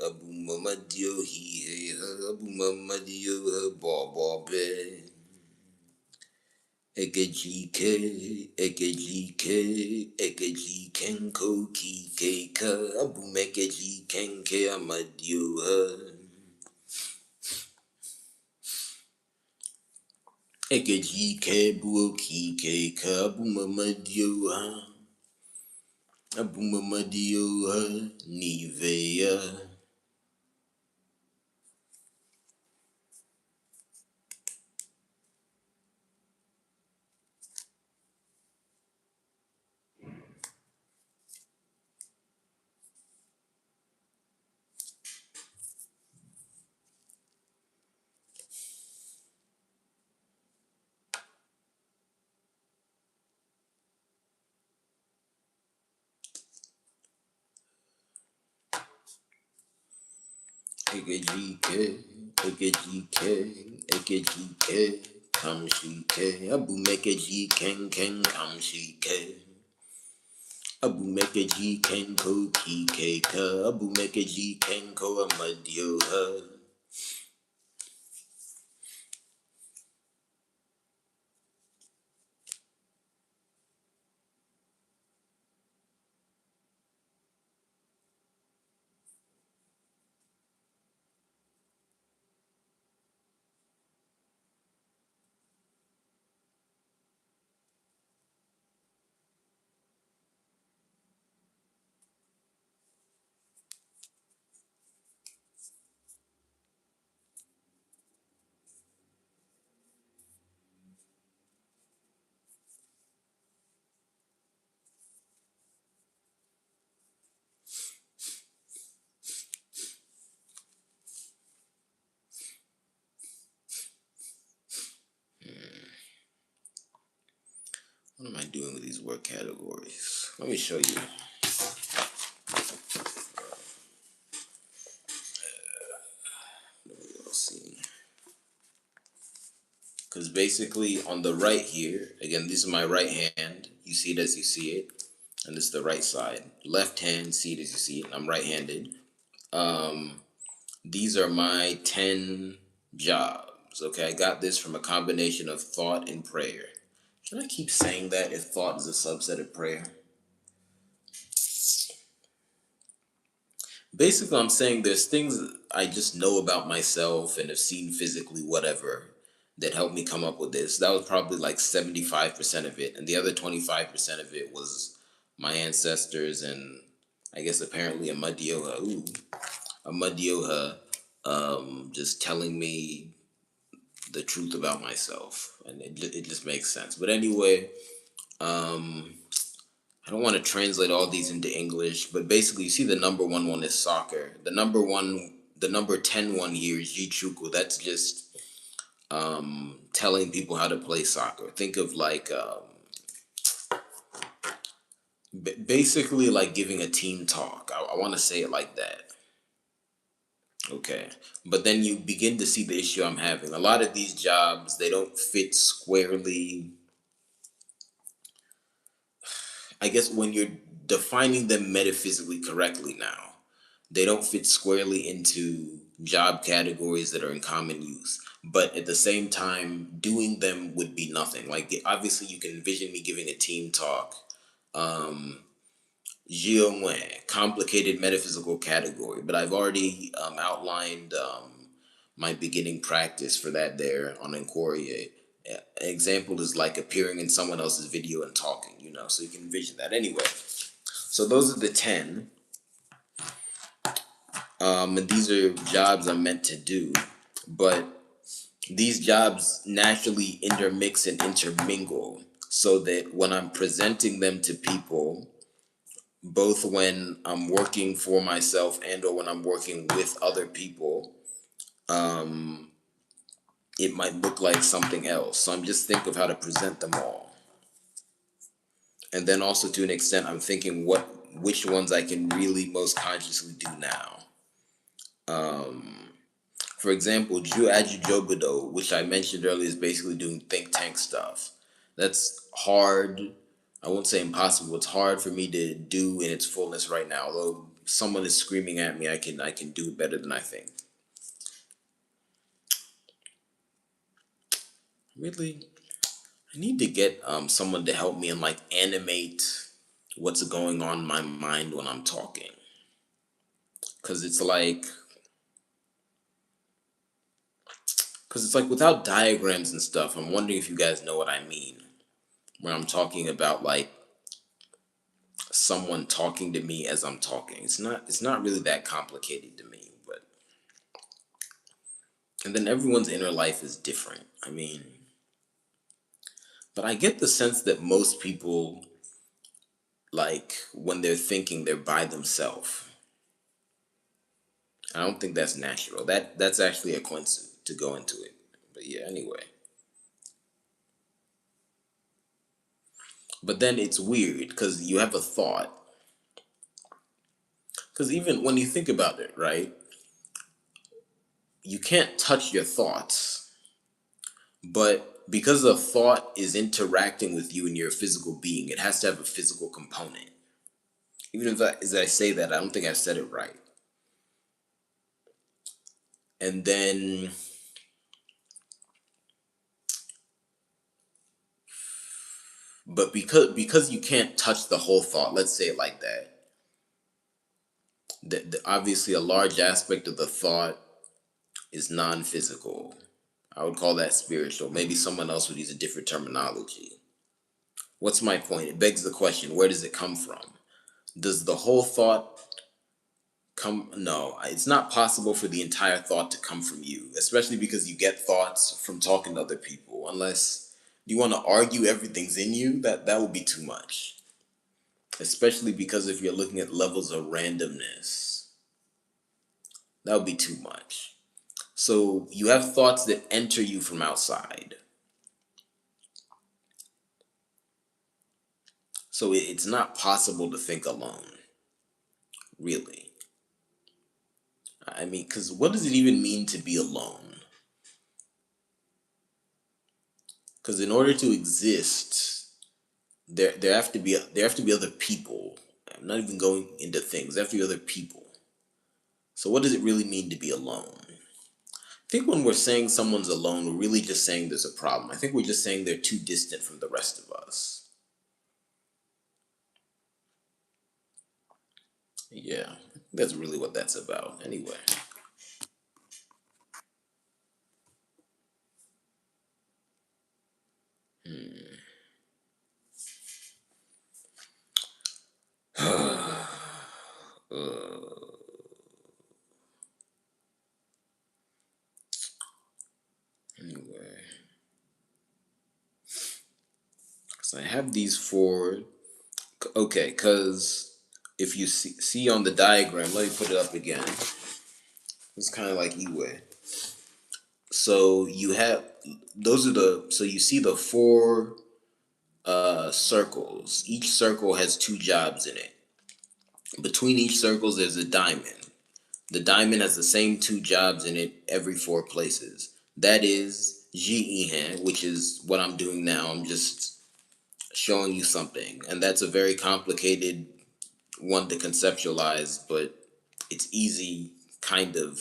abu mamadio hey ha, abu mamadio ha bobe. Ekejike, ekejike, ekejike nko kikeka, abu mekejike nke amadio ha. Ekejike buo kikeka, abu mamadio ha. Abu mamadio ha Nivea. Ekejike, ekejike, ekejike, kamshike, abu mekejike ken kamshike. Abu mekejike ko kikeka, abu mekejike ko amadioha. What am I doing with these work categories? Let me show you. Let's see. Because basically on the right here, again, this is my right hand. You see it as you see it. And this is the right side. Left hand, see it as you see it. I'm right-handed. These are my 10 jobs. Okay, I got this from a combination of thought and prayer. Should I keep saying that if thought is a subset of prayer? Basically, I'm saying there's things I just know about myself and have seen physically, whatever, that helped me come up with this. That was probably like 75% of it. And the other 25% of it was my ancestors and I guess apparently a Madioha, a Madioha, just telling me the truth about myself, and it just makes sense. But anyway, um, I don't want to translate all these into English, but basically, you see the number one is soccer. The number 10 one here is Jichuku. That's just telling people how to play soccer. Think of like basically like giving a team talk. I want to say it like that. Okay. But then you begin to see the issue I'm having. A lot of these jobs, they don't fit squarely. I guess when you're defining them metaphysically correctly now, they don't fit squarely into job categories that are in common use. But at the same time, doing them would be nothing. Like, obviously, you can envision me giving a team talk. Um, Jiongwen, complicated metaphysical category, but I've already outlined my beginning practice for that there on Inquiry. An example is like appearing in someone else's video and talking, so you can envision that. Anyway, so those are the 10, and these are jobs I'm meant to do, but these jobs naturally intermix and intermingle so that when I'm presenting them to people, both when I'm working for myself and or when I'm working with other people, um, it might look like something else. So I'm just thinking of how to present them all. And then also to an extent, I'm thinking which ones I can really most consciously do now. For example, Ju Ajujobudo, which I mentioned earlier, is basically doing think tank stuff. That's hard. I won't say impossible. It's hard for me to do in its fullness right now. Although someone is screaming at me, I can do it better than I think. Really, I need to get someone to help me and like animate what's going on in my mind when I'm talking. Cause it's like, without diagrams and stuff, I'm wondering if you guys know what I mean. Where I'm talking about like someone talking to me as I'm talking. It's not really that complicated to me, but and then everyone's inner life is different. I mean, but I get the sense that most people, like when they're thinking, they're by themselves. I don't think that's natural. That's actually a coincidence to go into it. But yeah, anyway. But then it's weird because you have a thought. Because even when you think about it, right, you can't touch your thoughts. But because the thought is interacting with you and your physical being, it has to have a physical component. Even if as I say that, I don't think I said it right. And then, but because you can't touch the whole thought, let's say it like that. Obviously, a large aspect of the thought is non-physical. I would call that spiritual. Maybe someone else would use a different terminology. What's my point? It begs the question, where does it come from? Does the whole thought come? No, it's not possible for the entire thought to come from you, especially because you get thoughts from talking to other people. Unless you want to argue everything's in you, that would be too much. Especially because if you're looking at levels of randomness, that would be too much. So you have thoughts that enter you from outside. So it's not possible to think alone, really. I mean, because what does it even mean to be alone? Because in order to exist, there have to be other people. I'm not even going into things. There have to be other people. So what does it really mean to be alone? I think when we're saying someone's alone, we're really just saying there's a problem. I think we're just saying they're too distant from the rest of us. Yeah, that's really what that's about. Anyway. So I have these four. Okay, because if you see on the diagram, let me put it up again. It's kind of like Eway. So you have those are the so you see the four circles. Each circle has two jobs in it. Between each circles, there's a diamond. The diamond has the same two jobs in it every four places. That is Jihen, which is what I'm doing now. I'm just showing you something, and that's a very complicated one to conceptualize, but it's easy kind of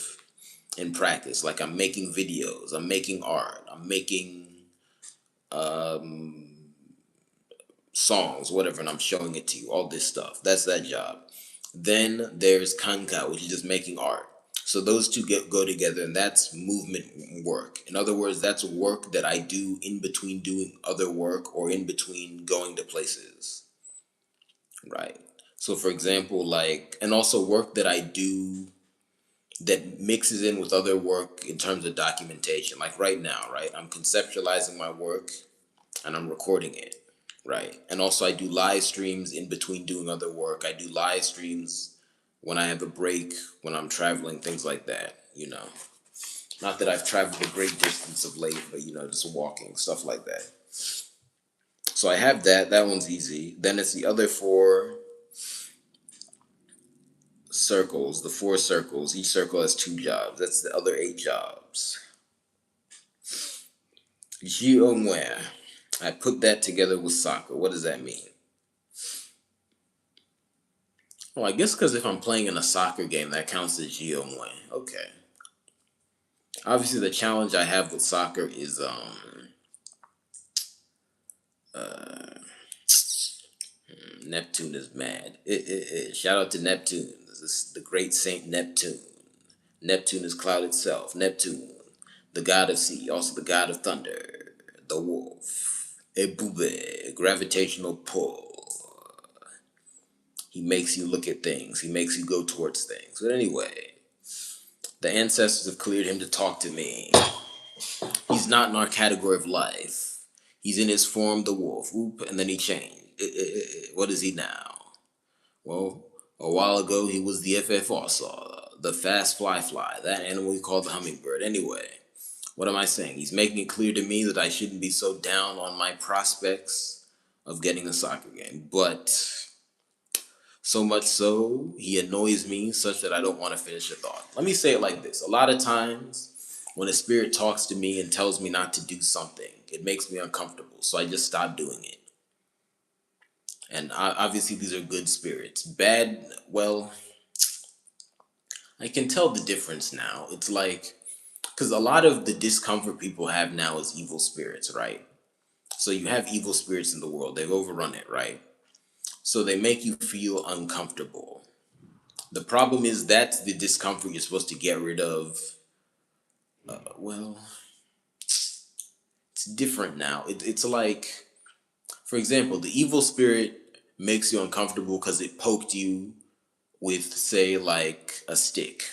in practice. Like I'm making videos, I'm making art, I'm making um, songs, whatever, and I'm showing it to you. All this stuff. That's that job. Then there's Kanka, which is just making art. So those two go together, and that's movement work. In other words, that's work that I do in between doing other work or in between going to places. Right. So, for example, like, and also work that I do that mixes in with other work in terms of documentation. Like right now, right? I'm conceptualizing my work and I'm recording it, right? And also, I do live streams in between doing other work. I do live streams when I have a break, when I'm traveling, things like that, you know. Not that I've traveled a great distance of late, but, you know, just walking, stuff like that. So I have that. That one's easy. Then it's the other four circles, the four circles. Each circle has two jobs. That's the other eight jobs. Jiomwe. I put that together with soccer. What does that mean? Well, I guess because if I'm playing in a soccer game, that counts as Jiomwe. Okay. Obviously, the challenge I have with soccer is uh, Neptune is mad. Shout out to Neptune. This is the great Saint Neptune. Neptune is cloud itself. Neptune, the god of sea, also the god of thunder, the wolf. Ebube, gravitational pull. He makes you look at things. He makes you go towards things. But anyway, the ancestors have cleared him to talk to me. He's not in our category of life. He's in his form, the wolf. Oop, and then he changed. What is he now? Well, a while ago he was the FF also, the fast fly, that animal we call the hummingbird. Anyway, what am I saying? He's making it clear to me that I shouldn't be so down on my prospects of getting a soccer game. But so much so, he annoys me such that I don't want to finish a thought. Let me say it like this. A lot of times, when a spirit talks to me and tells me not to do something, it makes me uncomfortable. So I just stop doing it. And obviously, these are good spirits. Bad, well, I can tell the difference now. It's like, because a lot of the discomfort people have now is evil spirits, right? So you have evil spirits in the world. They've overrun it, right? So they make you feel uncomfortable. The problem is that's the discomfort you're supposed to get rid of. Well, it's different now. It's like, for example, the evil spirit makes you uncomfortable because it poked you with, say, like a stick.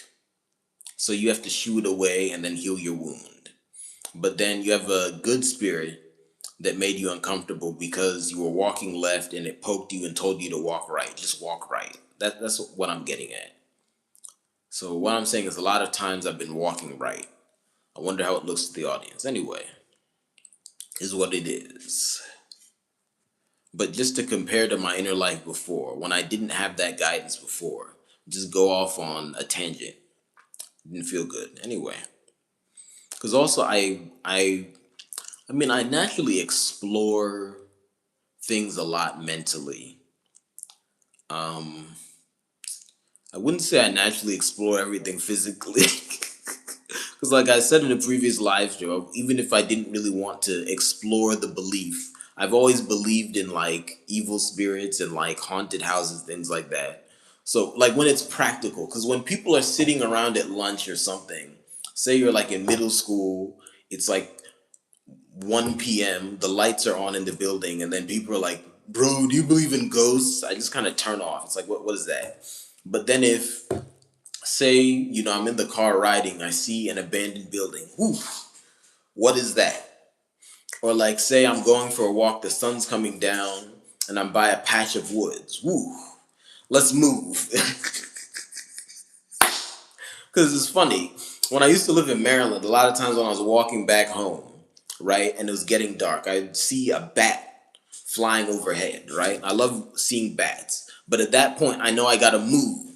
So you have to shoo it away and then heal your wound. But then you have a good spirit that made you uncomfortable because you were walking left and it poked you and told you to walk right. Just walk right. That's what I'm getting at. So what I'm saying is a lot of times I've been walking right. I wonder how it looks to the audience. Anyway, is what it is. But just to compare to my inner life before, when I didn't have that guidance before, just go off on a tangent. Didn't feel good. Anyway, because also I mean I naturally explore things a lot mentally. Um, I wouldn't say I naturally explore everything physically. Because, like I said in a previous live show, even if I didn't really want to explore the belief, I've always believed in like evil spirits and like haunted houses, things like that. So, like when it's practical, because when people are sitting around at lunch or something, say you're like in middle school, it's like 1 p.m., the lights are on in the building, and then people are like, bro, do you believe in ghosts? I just kind of turn off. It's like, what is that? But then if, say, you know, I'm in the car riding, I see an abandoned building. Whew, what is that? Or like say I'm going for a walk, the sun's coming down, and I'm by a patch of woods. Woo, let's move. Because it's funny. When I used to live in Maryland, a lot of times when I was walking back home, right, and it was getting dark, I'd see a bat flying overhead, right? I love seeing bats. But at that point, I know I gotta move.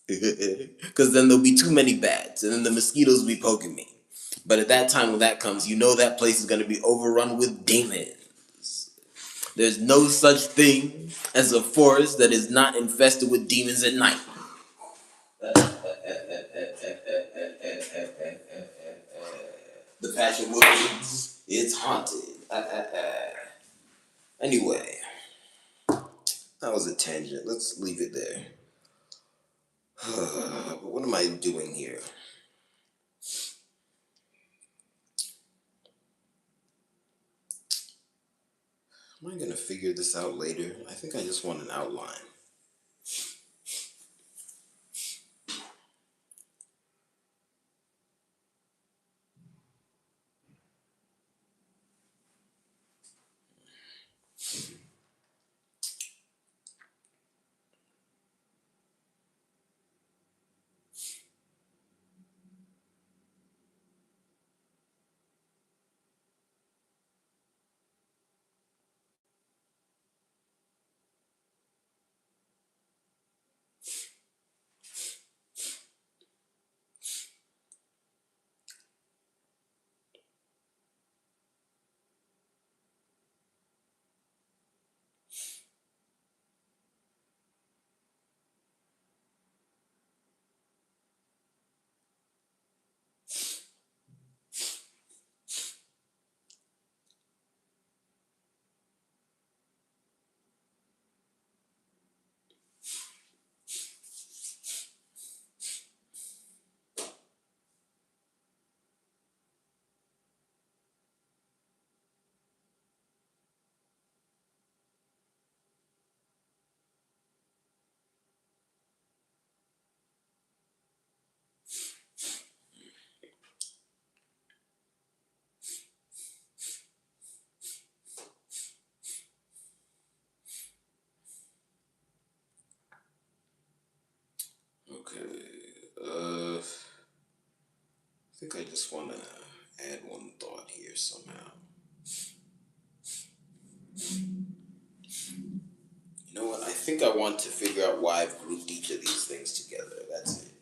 Because then there'll be too many bats, and then the mosquitoes will be poking me. But at that time, when that comes, you know that place is gonna be overrun with demons. There's no such thing as a forest that is not infested with demons at night. The patch of woods, it's haunted. Anyway, that was a tangent. Let's leave it there. But what am I doing here? Am I gonna figure this out later? I think I just want an outline. Okay. I think I just want to add one thought here somehow. You know what? I think I want to figure out why I've grouped each of these things together. That's it.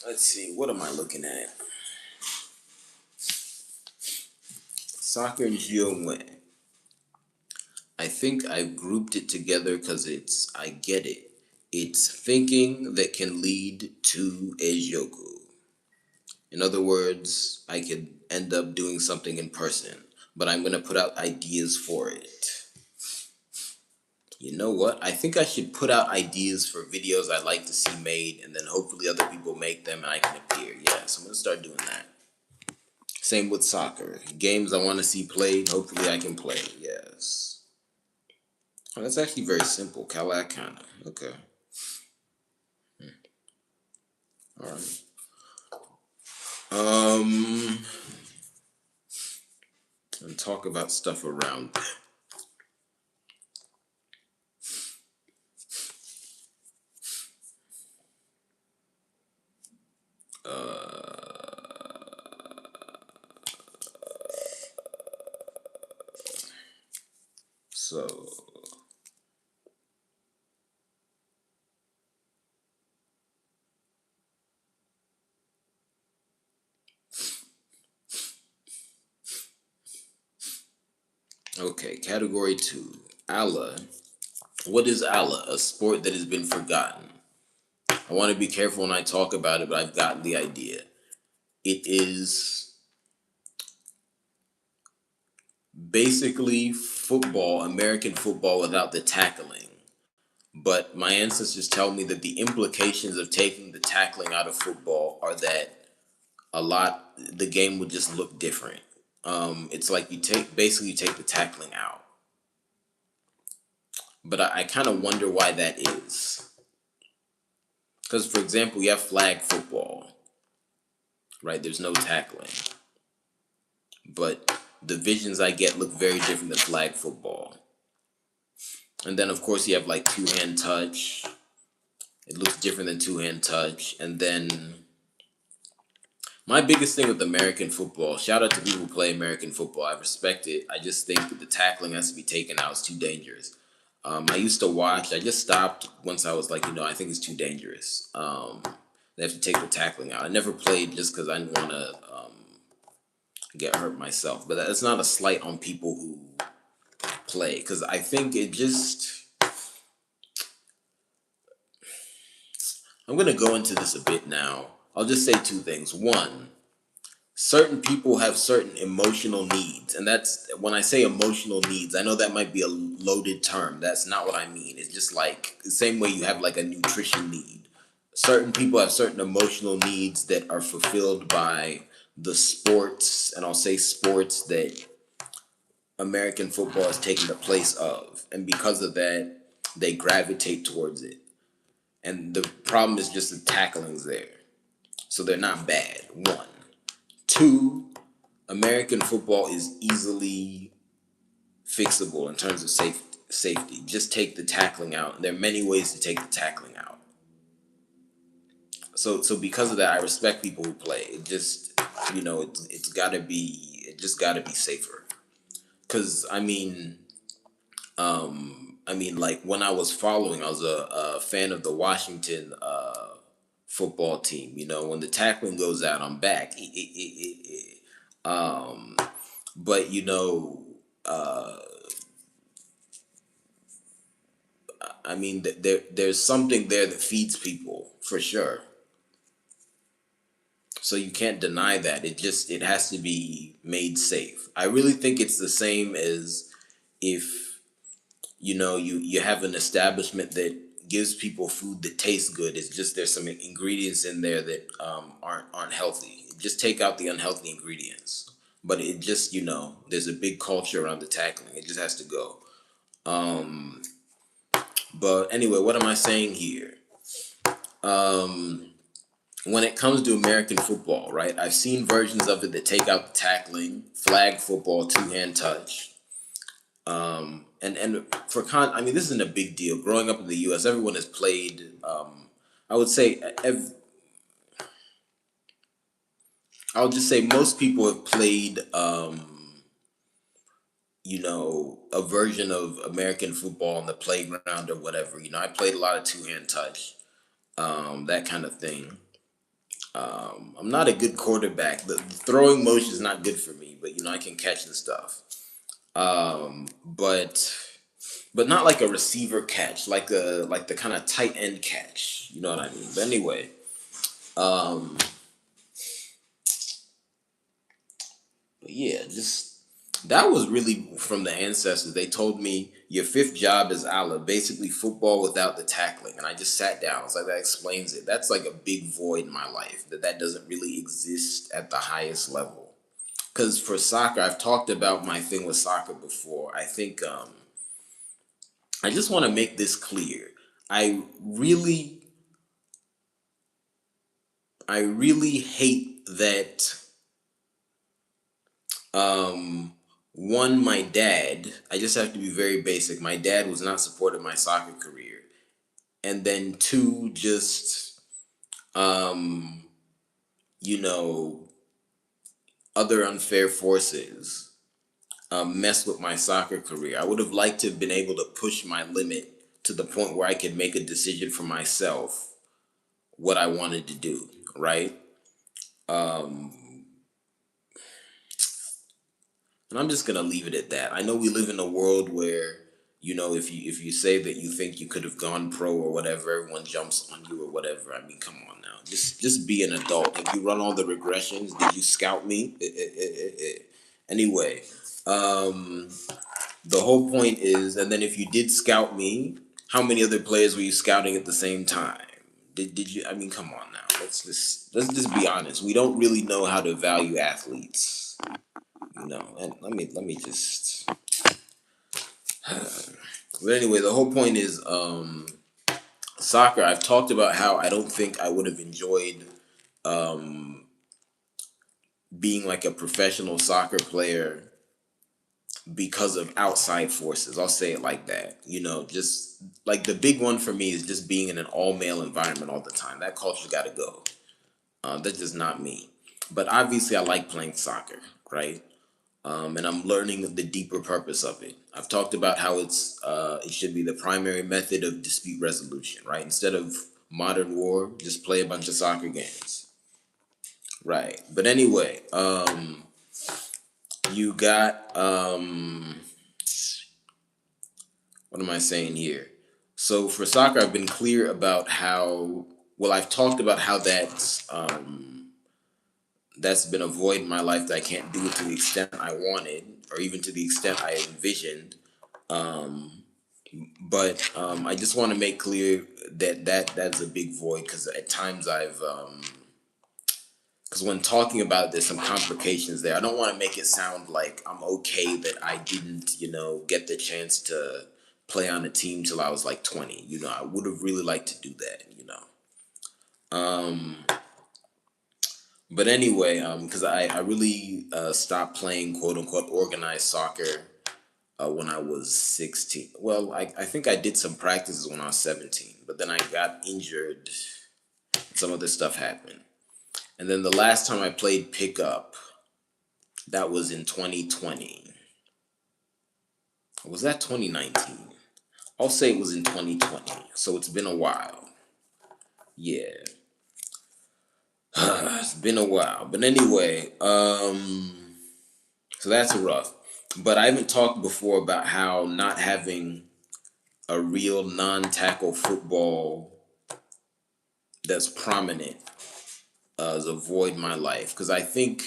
Let's see. What am I looking at? Soccer and Jiu-Wen. I think I've grouped it together because I get it. It's thinking that can lead to Ejoku. In other words, I could end up doing something in person, but I'm going to put out ideas for it. You know what? I think I should put out ideas for videos I'd like to see made, and then hopefully other people make them and I can appear. Yeah, so I'm going to start doing that. Same with soccer. Games I want to see played, hopefully I can play. Yes. Oh, that's actually very simple. Kalakana. Okay. All right. Um, and talk about stuff around. So okay, category 2. Allah. What is Allah? A sport that has been forgotten. I want to be careful when I talk about it, but I've gotten the idea. It is basically football, American football without the tackling. But my ancestors tell me that the implications of taking the tackling out of football are that the game would just look different. It's like you take the tackling out. But I kind of wonder why that is. Because, for example, you have flag football. right? There's no tackling, but the visions I get look very different than flag football. And then of course you have like two hand touch. It looks different than two hand touch. And then my biggest thing with American football, shout out to people who play American football. I respect it. I just think that the tackling has to be taken out. It's too dangerous. I used to watch. I just stopped once I was like, I think it's too dangerous. They have to take the tackling out. I never played just because I didn't want to get hurt myself. But that's not a slight on people who play, because I think it just. I'm gonna go into this a bit now. I'll just say two things. One, certain people have certain emotional needs, and that's when I say emotional needs, I know that might be a loaded term. That's not what I mean. It's just like the same way you have like a nutrition need. Certain people have certain emotional needs that are fulfilled by the sports, and I'll say sports that American football has taken the place of, and because of that they gravitate towards it. And the problem is just the tackling's there, so they're not bad. One. Two, American football is easily fixable in terms of safety. Just take the tackling out. There are many ways to take the tackling out. So because of that, I respect people who play. It just, it's gotta be. It just gotta be safer. Cause like when I was following, I was a fan of the Washington football team. When the tackling goes out, I'm back. But uh, there's something there that feeds people for sure. So you can't deny that. It has to be made safe. I really think it's the same as if you have an establishment that gives people food that tastes good. It's just there's some ingredients in there that aren't healthy. Just take out the unhealthy ingredients. But it just there's a big culture around the tackling. It just has to go. But anyway, what am I saying here? When it comes to American football, right? I've seen versions of it that take out the tackling, flag football, two hand touch. And this isn't a big deal. Growing up in the U.S., everyone has played. I would say, I'll just say most people have played. A version of American football on the playground or whatever. I played a lot of two hand touch, that kind of thing. I'm not a good quarterback. The throwing motion is not good for me, but I can catch the stuff. But not like a receiver catch, like the kind of tight end catch. You know what I mean? But anyway, but yeah, just that was really from the ancestors. They told me your fifth job is Allah, basically football without the tackling, and I just sat down. It's like that explains it. That's like a big void in my life that doesn't really exist at the highest level. Because for soccer, I've talked about my thing with soccer before. I think I just want to make this clear. I really hate that. My dad. I just have to be very basic. My dad was not supporting my soccer career, and then two, just um, other unfair forces mess with my soccer career. I would have liked to have been able to push my limit to the point where I could make a decision for myself what I wanted to do, right? And I'm just gonna leave it at that. I know we live in a world where if you say that you think you could have gone pro or whatever, everyone jumps on you or whatever. I mean, come on now, just be an adult. If you run all the regressions, did you scout me? Anyway, the whole point is, and then if you did scout me, how many other players were you scouting at the same time? Did you? I mean, come on now. Let's just be honest. We don't really know how to value athletes, And let me just. But anyway, the whole point is soccer. I've talked about how I don't think I would have enjoyed being like a professional soccer player because of outside forces. I'll say it like that. You know, just like the big one for me is just being in an all male environment all the time. That culture's got to go. That's just not me. But obviously, I like playing soccer, right? And I'm learning the deeper purpose of it. I've talked about how it should be the primary method of dispute resolution, right? Instead of modern war, just play a bunch of soccer games, right? But anyway, you got what am I saying here? So for soccer, I've been clear about how well I've talked about how that's been a void in my life that I can't do it to the extent I wanted, or even to the extent I envisioned. Um, but I just want to make clear that that's a big void because at times I've because when talking about there's some complications there. I don't want to make it sound like I'm okay that I didn't, get the chance to play on a team till I was like 20. I would have really liked to do that. Um, but anyway, because I really stopped playing quote unquote organized soccer when I was 16. Well, I think I did some practices when I was 17, but then I got injured. Some other stuff happened. And then the last time I played pickup, that was in 2020. Was that 2019? I'll say it was in 2020. So it's been a while. Yeah. It's been a while. But anyway, so that's rough. But I haven't talked before about how not having a real non-tackle football that's prominent is a void in my life. Because I think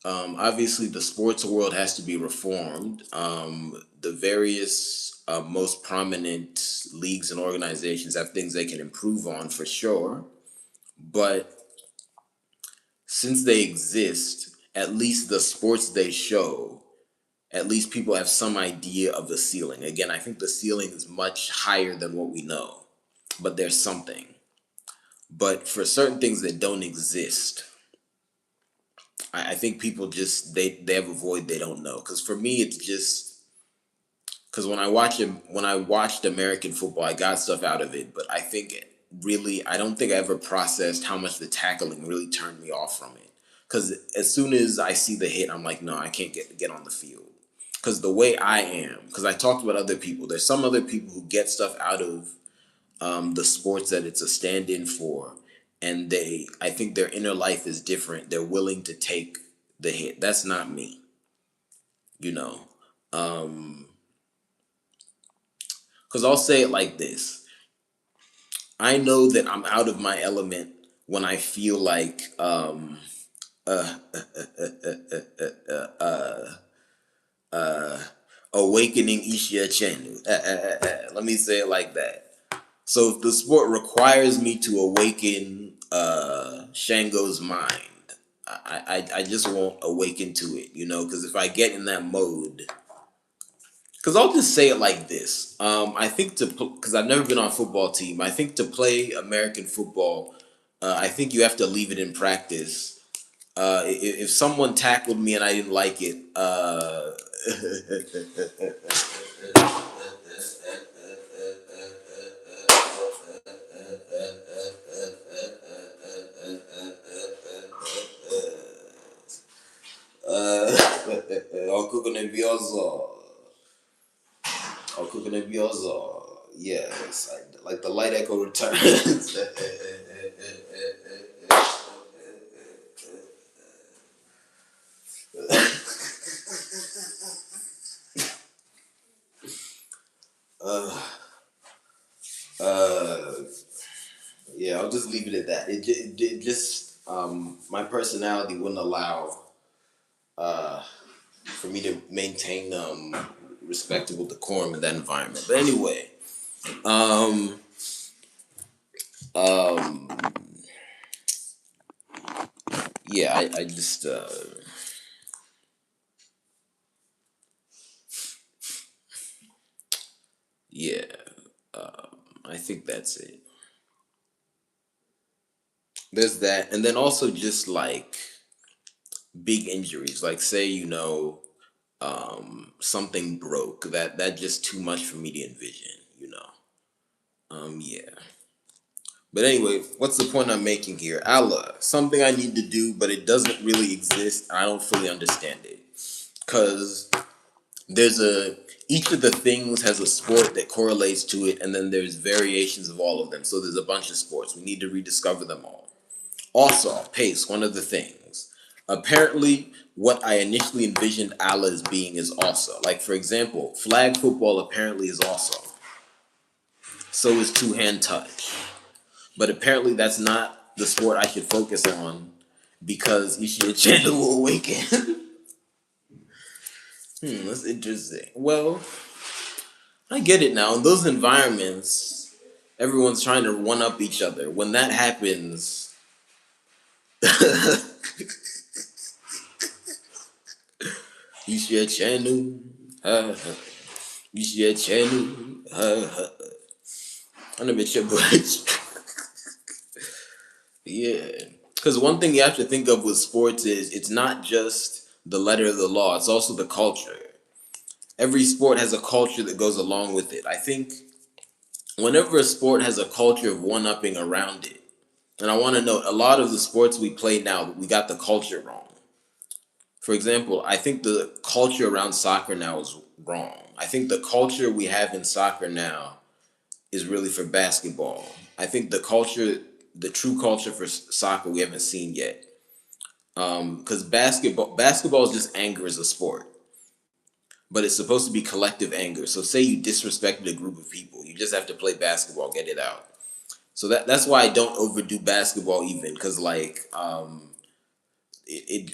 obviously the sports world has to be reformed. The various most prominent leagues and organizations have things they can improve on for sure. But since they exist, at least the sports they show, at least people have some idea of the ceiling. Again, I think the ceiling is much higher than what we know, but there's something. But for certain things that don't exist, I think people just they have a void they don't know. Because for me, it's just because when I watched American football, I got stuff out of it. But I think really, I don't think I ever processed how much the tackling really turned me off from it. Because as soon as I see the hit, I'm like, no, I can't get on the field. Because the way I am, because I talked about other people, there's some other people who get stuff out of the sports that it's a stand-in for, and I think their inner life is different. They're willing to take the hit. That's not me, you know. Um, because I'll say it like this: I know that I'm out of my element when I feel like uh, awakening Ishia Chen. Let me say it like that. So if the sport requires me to awaken Shango's mind, I just won't awaken to it, because if I get in that mode, because I'll just say it like this. I think because I've never been on a football team, I think to play American football, I think you have to leave it in practice. If someone tackled me and I didn't like it, I'll cook on I'll cook on yes, like the light echo returns. uh, uh, yeah, I'll just leave it at that. It just my personality wouldn't allow uh, for me to maintain respectable decorum in that environment. But anyway, um, um, yeah, I just yeah, I think that's it. There's that, and then also just like big injuries, like say something broke that just too much for me to envision. Yeah. But anyway, what's the point I'm making here? Allah, something I need to do, but it doesn't really exist. I don't fully understand it. Cause there's a each of the things has a sport that correlates to it, and then there's variations of all of them. So there's a bunch of sports. We need to rediscover them all. Also, pace, one of the things. Apparently, what I initially envisioned Allah as being is also. Like, for example, flag football apparently is also. So is two hand touch. But apparently, that's not the sport I should focus on because Ishia Chanda will awaken. That's interesting. Well, I get it now. In those environments, everyone's trying to one up each other. When that happens, Ishia Chanu, Ishia Chanu, I'm a bit your butch. Yeah. Because one thing you have to think of with sports is it's not just the letter of the law, it's also the culture. Every sport has a culture that goes along with it. I think whenever a sport has a culture of one upping around it, and I want to note a lot of the sports we play now, we got the culture wrong. For example, I think the culture around soccer now is wrong. I think the culture we have in soccer now is really for basketball. I think the true culture for soccer, we haven't seen yet. Because basketball is just anger as a sport, but it's supposed to be collective anger. So say you disrespected a group of people, you just have to play basketball, get it out. So that's why I don't overdo basketball even, because like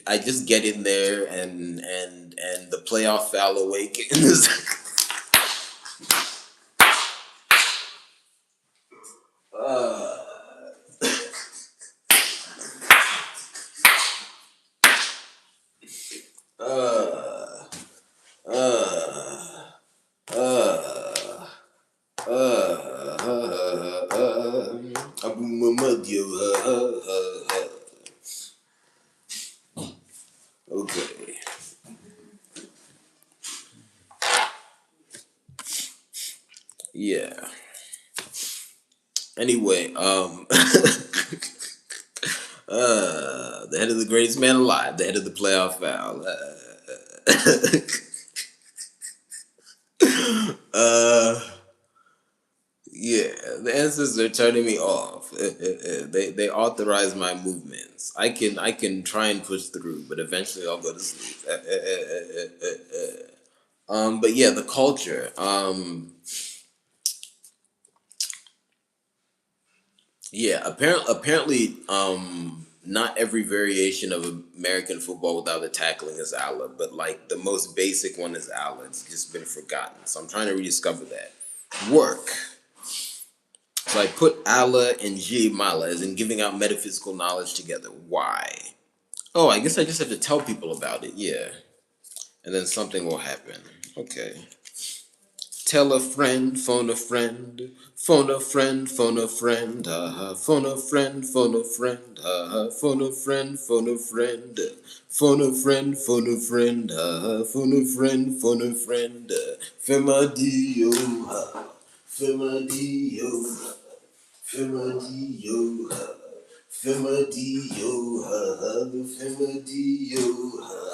I just get in there and the playoff foul awakens. uh, uh, uh, uh, Abu Mamadio. Okay. Yeah. Anyway, the head of the greatest man alive, the head of the playoff foul. Uh, yeah, the answers are turning me off. They authorize my movements. I can try and push through, but eventually I'll go to sleep. But yeah, the culture. Yeah, apparently, not every variation of American football without the tackling is Allah, but like the most basic one is Allah. It's just been forgotten. So I'm trying to rediscover that. Work. So I put Allah and G Mala as in giving out metaphysical knowledge together. Why? Oh, I guess I just have to tell people about it. Yeah. And then something will happen. Okay. Tell a friend, phone a friend, phone a friend, phone a friend, phone a friend, phone a friend, phone a friend, phone a friend, phone a friend, phone a friend, phone a friend, phone a friend, Femadio, Femadio, Femadio, Femadio, Femadio,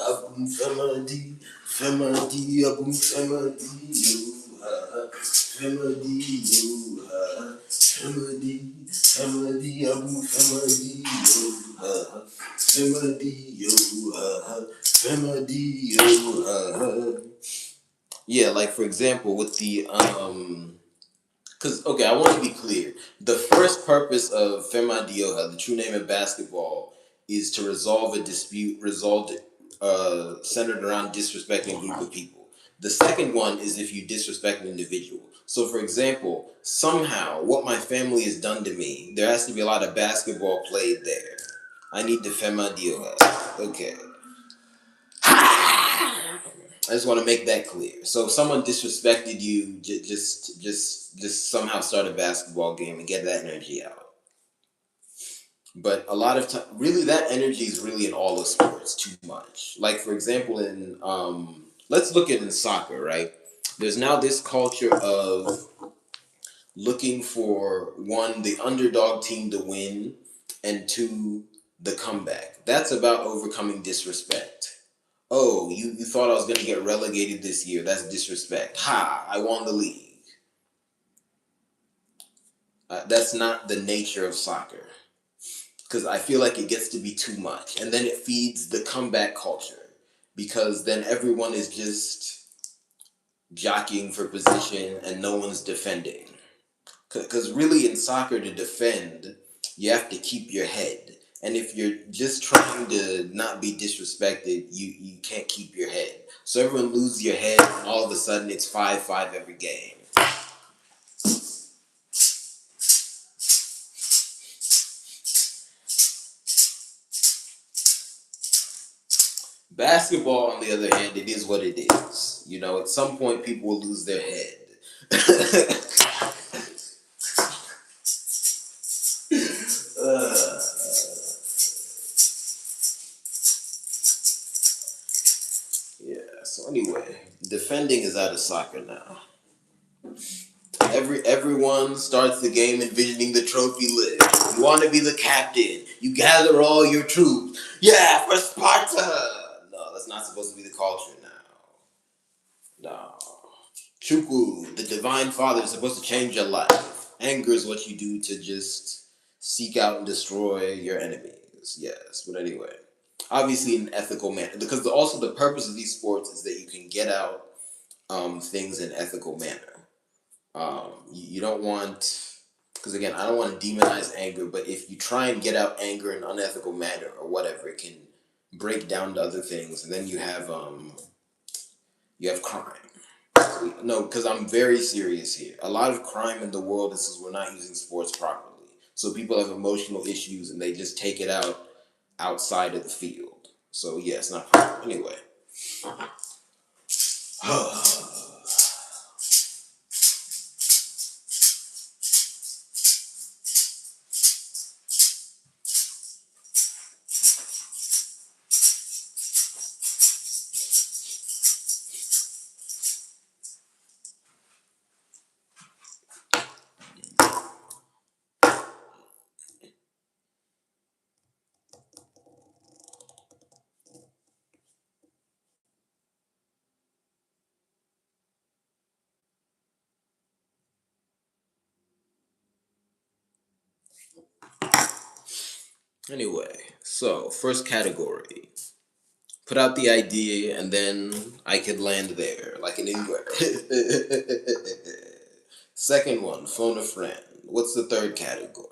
Abum Femadi, Femadi, Abum Femadio. Femadio, Femadi, Abu Femadio, Femadio. Yeah, like for example, with the because okay, I want to be clear. The first purpose of Femadioha, the true name in basketball, is to resolve a dispute resolved centered around disrespecting a group of people. The second one is if you disrespect an individual. So, for example, somehow what my family has done to me, there has to be a lot of basketball played there. I need to Femadioha. Okay. I just want to make that clear. So if someone disrespected you, just somehow start a basketball game and get that energy out. But a lot of time, really, that energy is really in all of sports too much. Like for example, in let's look at in soccer, right? There's now this culture of looking for one, the underdog team to win, and two, the comeback. That's about overcoming disrespect. Oh, you thought I was going to get relegated this year. That's disrespect. Ha, I won the league. That's not the nature of soccer. Because I feel like it gets to be too much. And then it feeds the comeback culture. Because then everyone is just jockeying for position and no one's defending. Because really, in soccer, to defend, you have to keep your head. And if you're just trying to not be disrespected, you can't keep your head. So everyone loses your head, and all of a sudden it's 5-5 every game. Basketball, on the other hand, it is what it is. You know, at some point, people will lose their head. uh, yeah. So anyway, defending is out of soccer now. Everyone starts the game envisioning the trophy list. You want to be the captain. You gather all your troops. Yeah, for Sparta. No, that's not supposed to be the culture now. No. Chuku, the divine father, is supposed to change your life. Anger is what you do to just seek out and destroy your enemies. Yes, but anyway, obviously in an ethical manner, because also the purpose of these sports is that you can get out things in an ethical manner. You don't want, because again, I don't want to demonize anger, but if you try and get out anger in an unethical manner or whatever, it can break down to other things, and then you have crime. No, because I'm very serious here. A lot of crime in the world is because we're not using sports properly. So people have emotional issues and they just take it out outside of the field. So yeah, it's not proper. Anyway. Anyway, so first category. Put out the idea and then I could land there, like an England. Second one, phone a friend. What's the third category?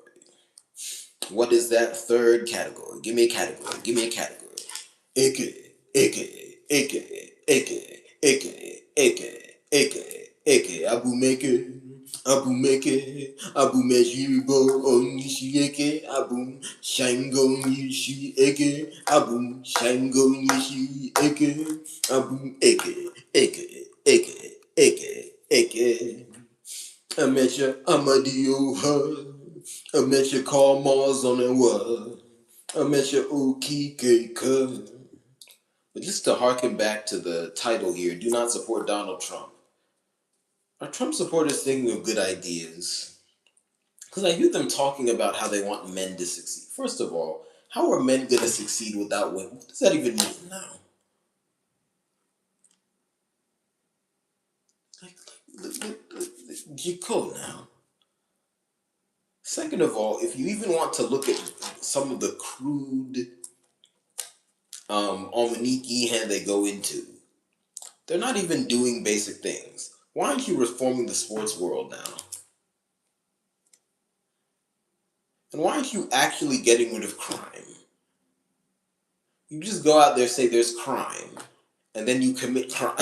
What is that third category? Give me a category. Give me a category. Ike, Ike, Ike, Ike, Ike, Ike, Ike, Ike, Abu Meke, Abu Mejibo, Onishiyeke, Abu Shango Nishi Eke, Abu Shango Nishi Eke, Abu Eke, Eke, Eke, Eke, Eke. I met your Amadio, I met your Karl Mars on the wall. I met your Okike. But just to harken back to the title here, do not support Donald Trump. Are Trump supporters thinking of good ideas? Because I hear them talking about how they want men to succeed. First of all, how are men going to succeed without women? What does that even mean now? Jiko now. Second of all, if you even want to look at some of the crude Almaniki hand they go into, they're not even doing basic things. Why aren't you reforming the sports world now? And why aren't you actually getting rid of crime? You just go out there, say there's crime, and then you commit crime.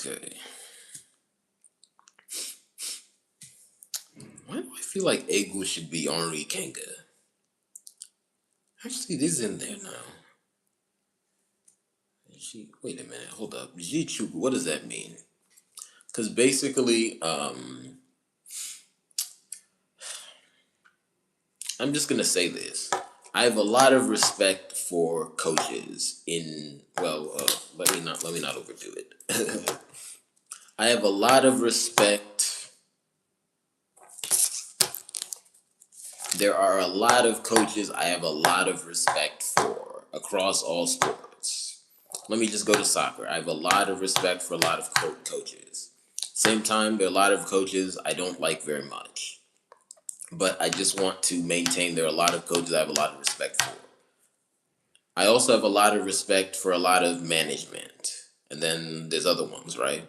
Okay. Why do I feel like Egu should be Henri Kenga? Actually, it is in there now. Wait a minute, hold up. Jichuku, what does that mean? Because basically, I'm just gonna say this. I have a lot of respect for coaches in let me not overdo it. I have a lot of respect. There are a lot of coaches I have a lot of respect for across all sports. Let me just go to soccer. I have a lot of respect for a lot of coaches. Same time, there are a lot of coaches I don't like very much. But I just want to maintain there are a lot of coaches I have a lot of respect for. I also have a lot of respect for a lot of management. And then there's other ones, right?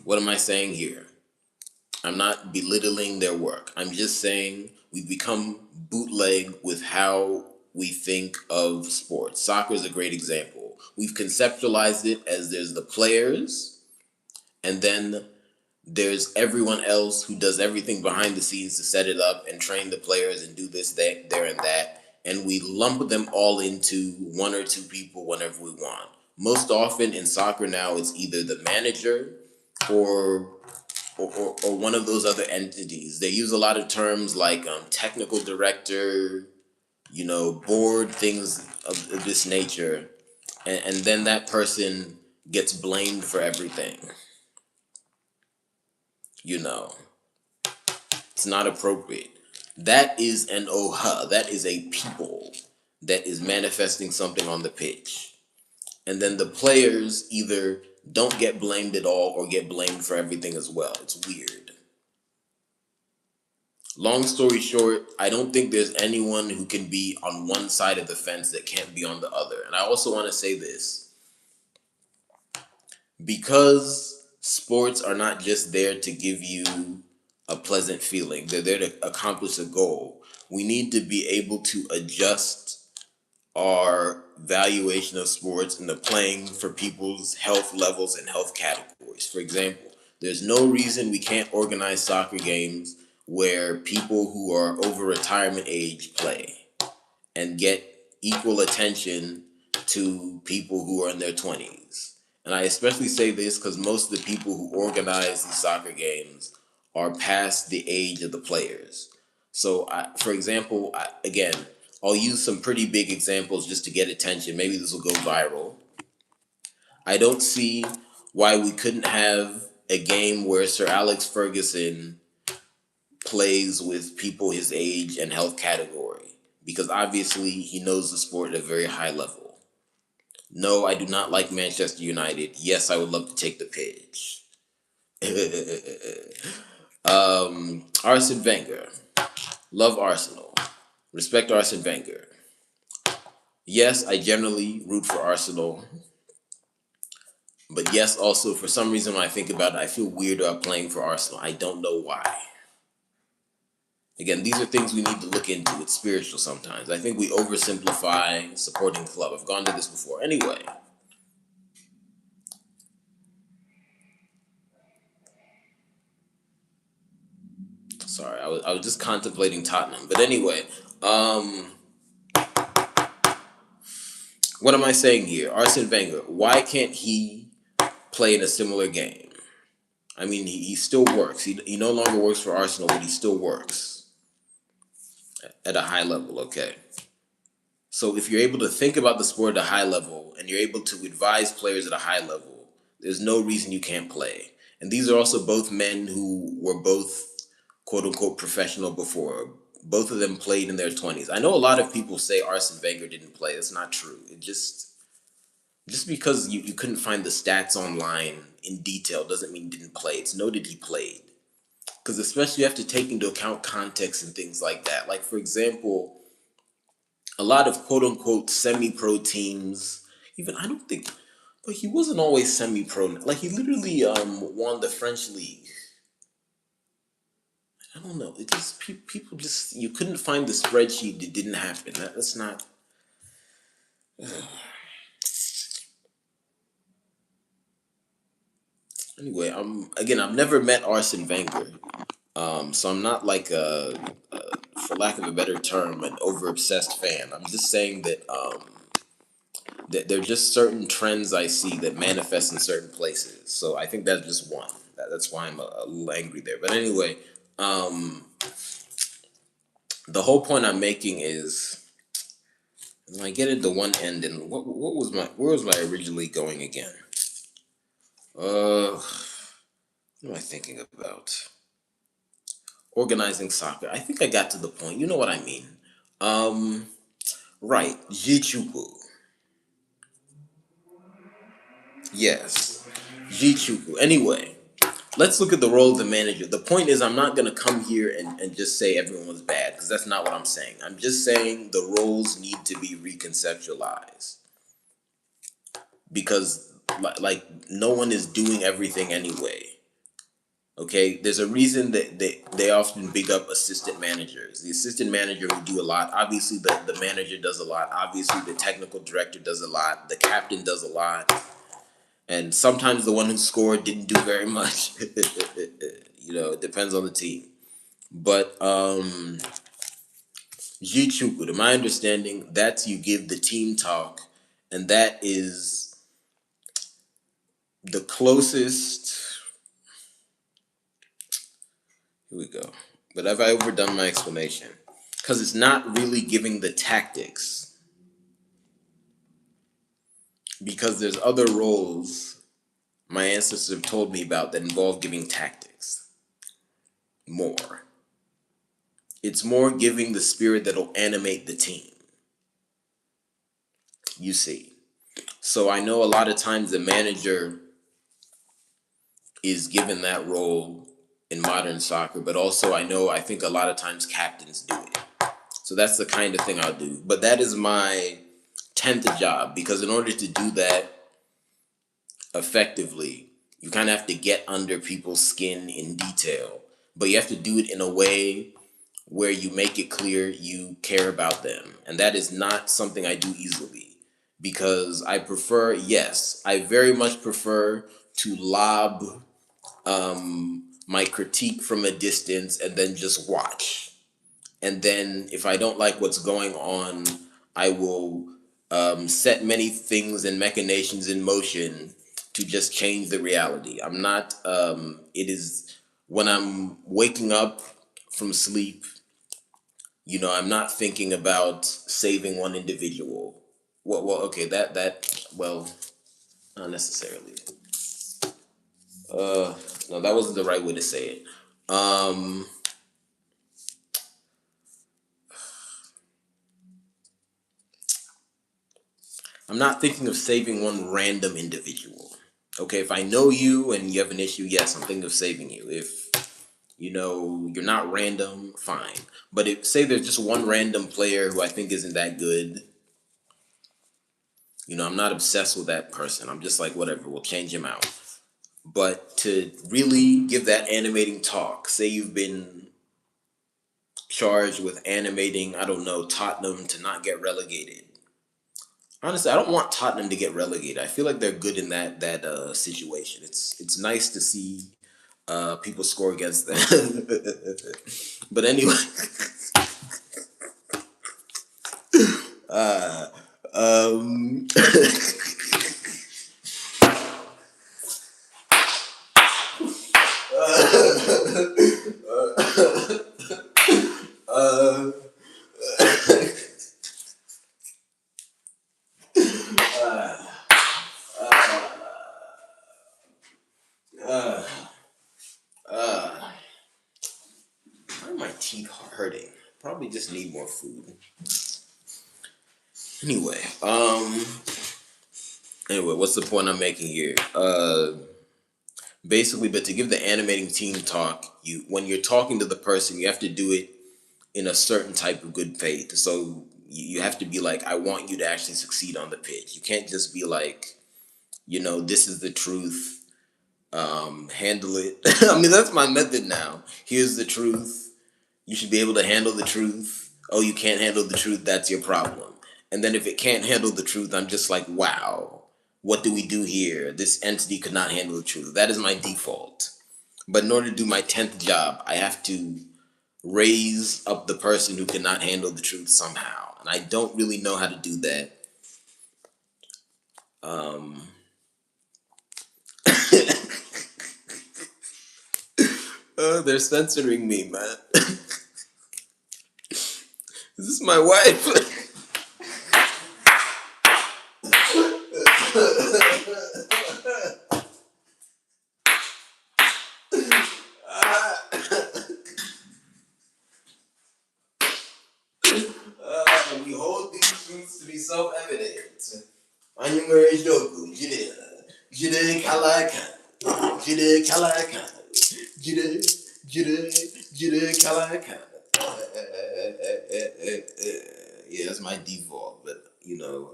What am I saying here? I'm not belittling their work. I'm just saying we've become bootleg with how we think of sports. Soccer is a great example. We've conceptualized it as there's the players, and then there's everyone else who does everything behind the scenes to set it up and train the players and do this, that, there, and that. And we lump them all into one or two people whenever we want. Most often in soccer now, it's either the manager or or one of those other entities. They use a lot of terms like technical director, board, things of this nature. And then that person gets blamed for everything. It's not appropriate. That is an OHA. That is a people that is manifesting something on the pitch. And then the players either don't get blamed at all or get blamed for everything as well. It's weird. Long story short, I don't think there's anyone who can be on one side of the fence that can't be on the other. And I also want to say this. Because sports are not just there to give you a pleasant feeling, they're there to accomplish a goal. We need to be able to adjust our valuation of sports and the playing for people's health levels and health categories. For example, there's no reason we can't organize soccer games where people who are over retirement age play and get equal attention to people who are in their 20s. And I especially say this because most of the people who organize these soccer games are past the age of the players. So, for example, again, I'll use some pretty big examples just to get attention. Maybe this will go viral. I don't see why we couldn't have a game where Sir Alex Ferguson plays with people his age and health category, because obviously he knows the sport at a very high level. No, I do not like Manchester United. Yes, I would love to take the pitch. Arsene Wenger. Love Arsenal. Respect Arsene Wenger. Yes, I generally root for Arsenal. But yes, also, for some reason, when I think about it, I feel weird about playing for Arsenal. I don't know why. Again, these are things we need to look into. It's spiritual sometimes. I think we oversimplify supporting club. I've gone to this before. Anyway. Sorry, I was just contemplating Tottenham. But anyway, what am I saying here? Arsene Wenger, why can't he play in a similar game? I mean, he still works. He no longer works for Arsenal, but he still works at a high level, okay? So if you're able to think about the sport at a high level and you're able to advise players at a high level, there's no reason you can't play. And these are also both men who were both quote unquote professional before. Both of them played in their 20s. I know a lot of people say Arsene Wenger didn't play. That's not true. It just because you couldn't find the stats online in detail doesn't mean he didn't play. It's noted he played. Because especially you have to take into account context and things like that. Like, for example, a lot of quote unquote semi-pro teams, even I don't think, but he wasn't always semi-pro. Like, he literally won the French league. I don't know. It just people just you couldn't find the spreadsheet. It didn't happen. That's not. Anyway, again, I've never met Arsene Wenger, so I'm not like for lack of a better term, an over obsessed fan. I'm just saying that there are just certain trends I see that manifest in certain places. So I think that's just one. That's why I'm a little angry there. But anyway, um, the whole point I'm making is when I get into one end, and what was my where was my originally going again? What am I thinking about? Organizing soccer. I think I got to the point. You know what I mean? Um, right. Jichuku. Yes. Jichuku. Anyway, let's look at the role of the manager. The point is, I'm not going to come here and just say everyone was bad, because that's not what I'm saying. I'm just saying the roles need to be reconceptualized. Because, like, no one is doing everything anyway. Okay, there's a reason that they often big up assistant managers. The assistant manager will do a lot. Obviously, the manager does a lot. Obviously, the technical director does a lot. The captain does a lot. And sometimes the one who scored didn't do very much. It depends on the team. But Jichuku, to my understanding, that's you give the team talk, and that is the closest. Here we go. But have I overdone my explanation? Because it's not really giving the tactics. Because there's other roles my ancestors have told me about that involve giving tactics more. It's more giving the spirit that'll animate the team. You see. So I know a lot of times the manager is given that role in modern soccer, but also I think a lot of times captains do it. So that's the kind of thing I'll do. But that is my 10th job, because in order to do that effectively, you kind of have to get under people's skin in detail, but you have to do it in a way where you make it clear you care about them. And that is not something I do easily, because I very much prefer to lob my critique from a distance and then just watch. And then if I don't like what's going on, I will set many things and machinations in motion to just change the reality. I'm not. It is when I'm waking up from sleep. I'm not thinking about saving one individual. Okay, well, not necessarily. No, that wasn't the right way to say it. Um, I'm not thinking of saving one random individual. Okay, if I know you and you have an issue, yes, I'm thinking of saving you. If you're not random, fine. But if say there's just one random player who I think isn't that good, I'm not obsessed with that person. I'm just like, whatever, we'll change him out. But to really give that animating talk, say you've been charged with animating, I don't know, Tottenham to not get relegated. Honestly, I don't want Tottenham to get relegated. I feel like they're good in that situation. It's nice to see people score against them. But anyway, uh, um, uh, uh, uh, why are my teeth hurting? Probably just need more food. Anyway, what's the point I'm making here? Basically, but to give the animating team talk, when you're talking to the person, you have to do it in a certain type of good faith. So you have to be like, I want you to actually succeed on the pitch. You can't just be like, this is the truth. Handle it. I mean, that's my method now. Here's the truth. You should be able to handle the truth. Oh, you can't handle the truth. That's your problem. And then if it can't handle the truth, I'm just like, wow. what do we do here? This entity could not handle the truth. That is my default. But in order to do my 10th job, I have to raise up the person who cannot handle the truth somehow. And I don't really know how to do that. They're censoring me, man. Is this my wife? We hold these truths to be self-evident. Anyumere Doku, Jide Kalaka, Jide Kalaka, Jide Kalaka. Yeah, that's my default. But,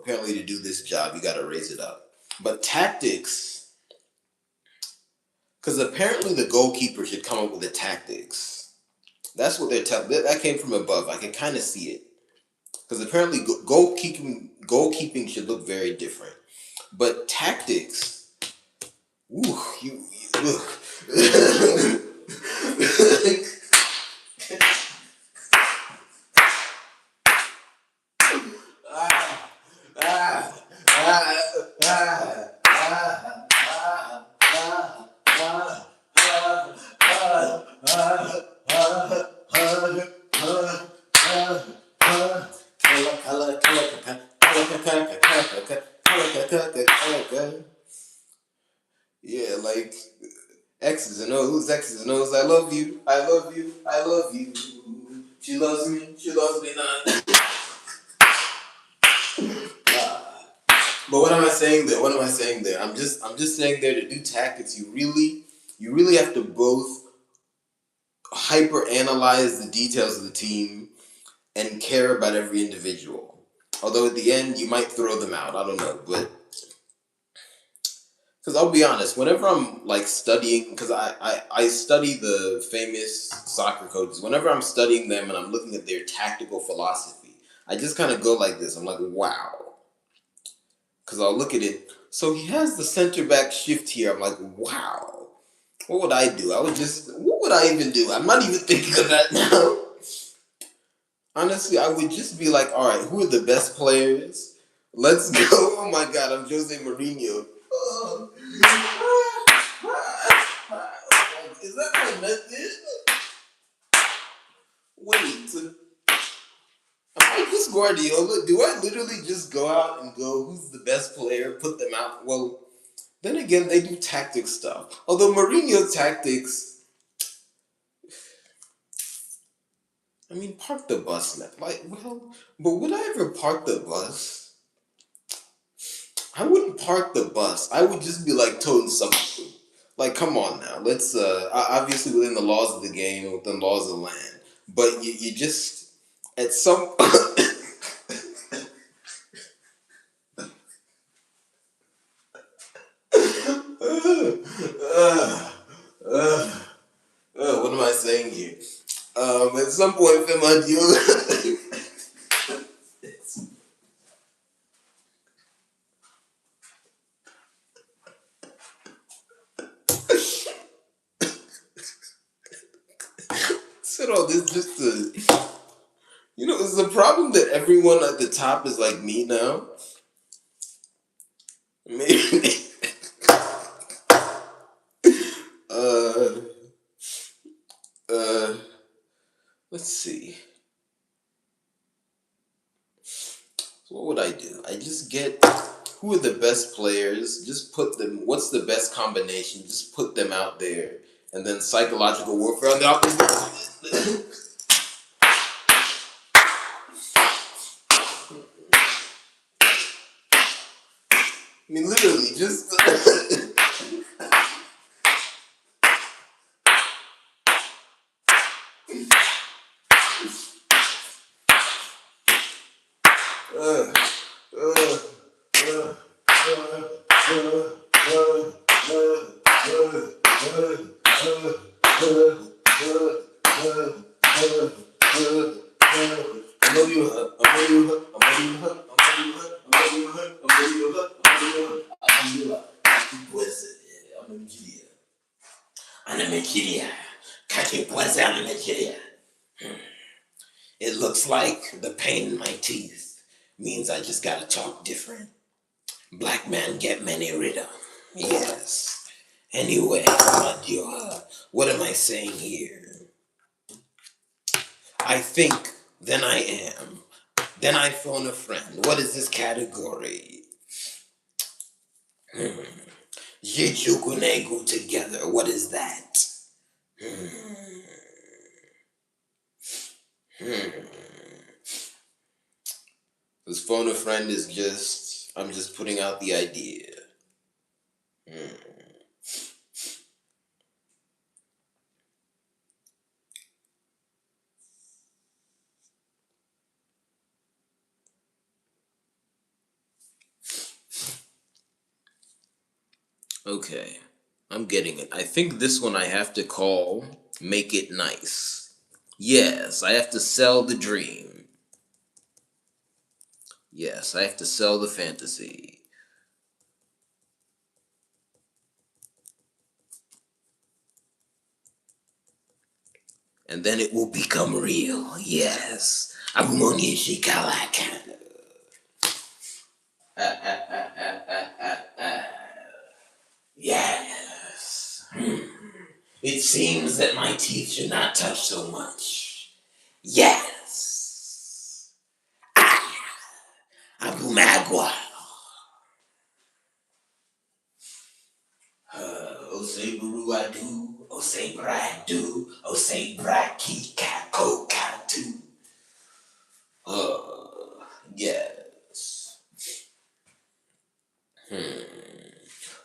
apparently to do this job, you gotta raise it up. But tactics, because apparently the goalkeeper should come up with the tactics. That's what they're telling. That came from above. I can kind of see it. Because apparently goalkeeping should look very different. But tactics, yeah, like X's and O's, X's and O's. I love you, I love you, I love you. She loves me not. But what am I saying there? I'm just saying there, to do tactics, you really have to both hyper analyze the details of the team and care about every individual. Although at the end you might throw them out. I don't know, but because I'll be honest, whenever I'm like studying, because I study the famous soccer coaches. Whenever I'm studying them and I'm looking at their tactical philosophy, I just kind of go like this. I'm like, wow. Because I'll look at it. So he has the center back shift here. I'm like, wow. What would I do? What would I even do? I'm not even thinking of that now. Honestly, I would just be like, all right, who are the best players? Let's go. Oh my God, I'm Jose Mourinho. Is that my method? Wait. Am I just Guardiola? Do I literally just go out and go, who's the best player, put them out? Well, then again, they do tactic stuff. Although Mourinho's tactics, I mean, park the bus now. But would I ever park the bus? I wouldn't park the bus. I would just be like toting something. Like, come on now. Let's, obviously within the laws of the game, within the laws of the land. But you just, at some what am I saying here? At some point, Fema, said all this just to, it's the problem that everyone at the top is like me now. Maybe. Let's see. So what would I do? I just get who are the best players, just put them, what's the best combination, just put them out there, and then psychological warfare on the opposite. I mean, literally, just. Nigeria. Nigeria. It looks like the pain in my teeth means I just gotta talk different. Black man get many rid of. Yes. Anyway, what am I saying here? I think, then I am. Then I phone a friend. What is this category? Jichukunego together. What is that? This phone a friend is just, I'm just putting out the idea. Okay, I'm getting it. I think this one I have to call Make It Nice. Yes, I have to sell the dream. Yes, I have to sell the fantasy. And then it will become real. Yes. Agumoni Shikalaka. Yes. It seems that my teeth should not touch so much. Yes. Agumagua. Ose Buru Adu, Ose Bradu, Ose Braki Kako Katu. Yes.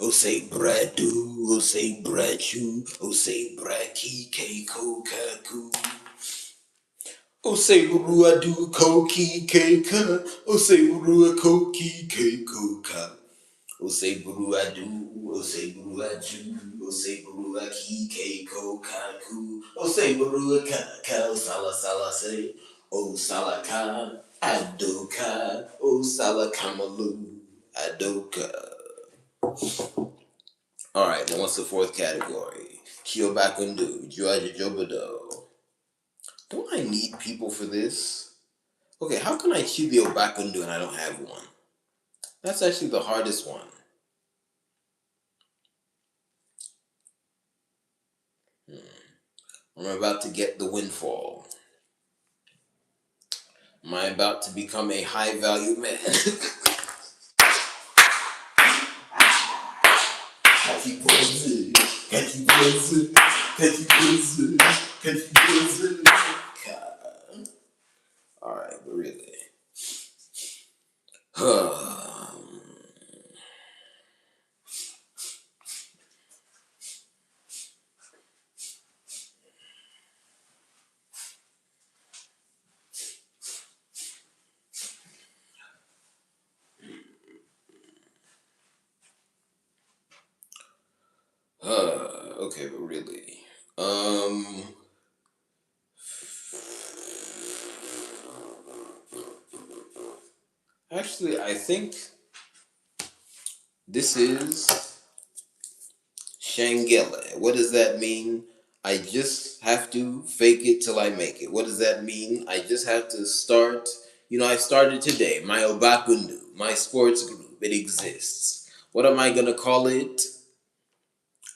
Ose Bradu, Ose Brachu, Ose Braki Kako Kaku. Ose Buru Adu Koki Kaka, Ose Buru Koki Kako. Ose buru adu, ose buru aju, ose buru aki keiko kaku, ose buru kaka, sala sala se, o salaka, adoka, o salakamalu, adoka. Alright, then what's the fourth category? Kyobakundu, Juaja Jobado. Don't I need people for this? Okay, how can I Chibio Bakundu and I don't have one? That's actually the hardest one. I'm about to get the windfall. Am I about to become a high value man? Alright, but really. Okay, but really. Actually, I think this is Shangela. What does that mean? I just have to fake it till I make it. What does that mean? I just have to start. I started today. My Obakundu, my sports group. It exists. What am I gonna call it?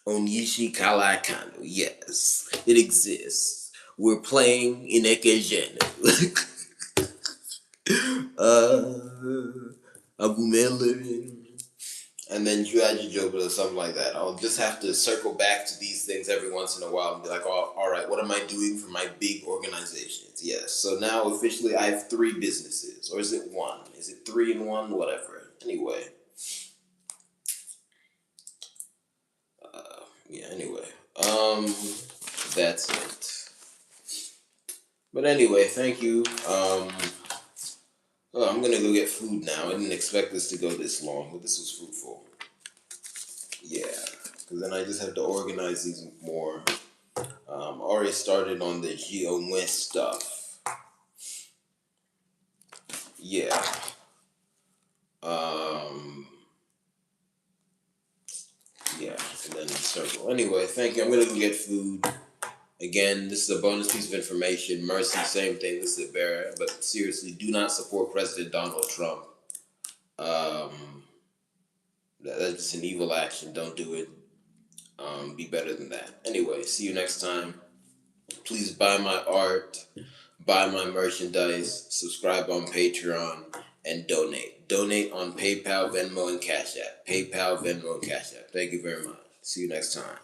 Onyishi Kalakano. Yes, it exists. We're playing in Ekejenu. Agumele. And then Juaji Joba or something like that. I'll just have to circle back to these things every once in a while and be like, oh, all right, what am I doing for my big organizations? Yes. So now officially I have 3 businesses. Or is it 1? Is it 3 in 1? Whatever. Anyway. Anyway. That's it. But anyway, thank you. I'm gonna go get food now. I didn't expect this to go this long, but this was fruitful. Yeah, because then I just have to organize these more. Already started on the Geomwe stuff. Yeah. Yeah, and then circle. Anyway, thank you. I'm gonna go get food. Again, this is a bonus piece of information. Mercy, same thing. This is a bearer. But seriously, do not support President Donald Trump. That's just an evil action. Don't do it. Be better than that. Anyway, see you next time. Please buy my art, buy my merchandise, subscribe on Patreon, and donate. Donate on PayPal, Venmo, and Cash App. PayPal, Venmo, and Cash App. Thank you very much. See you next time.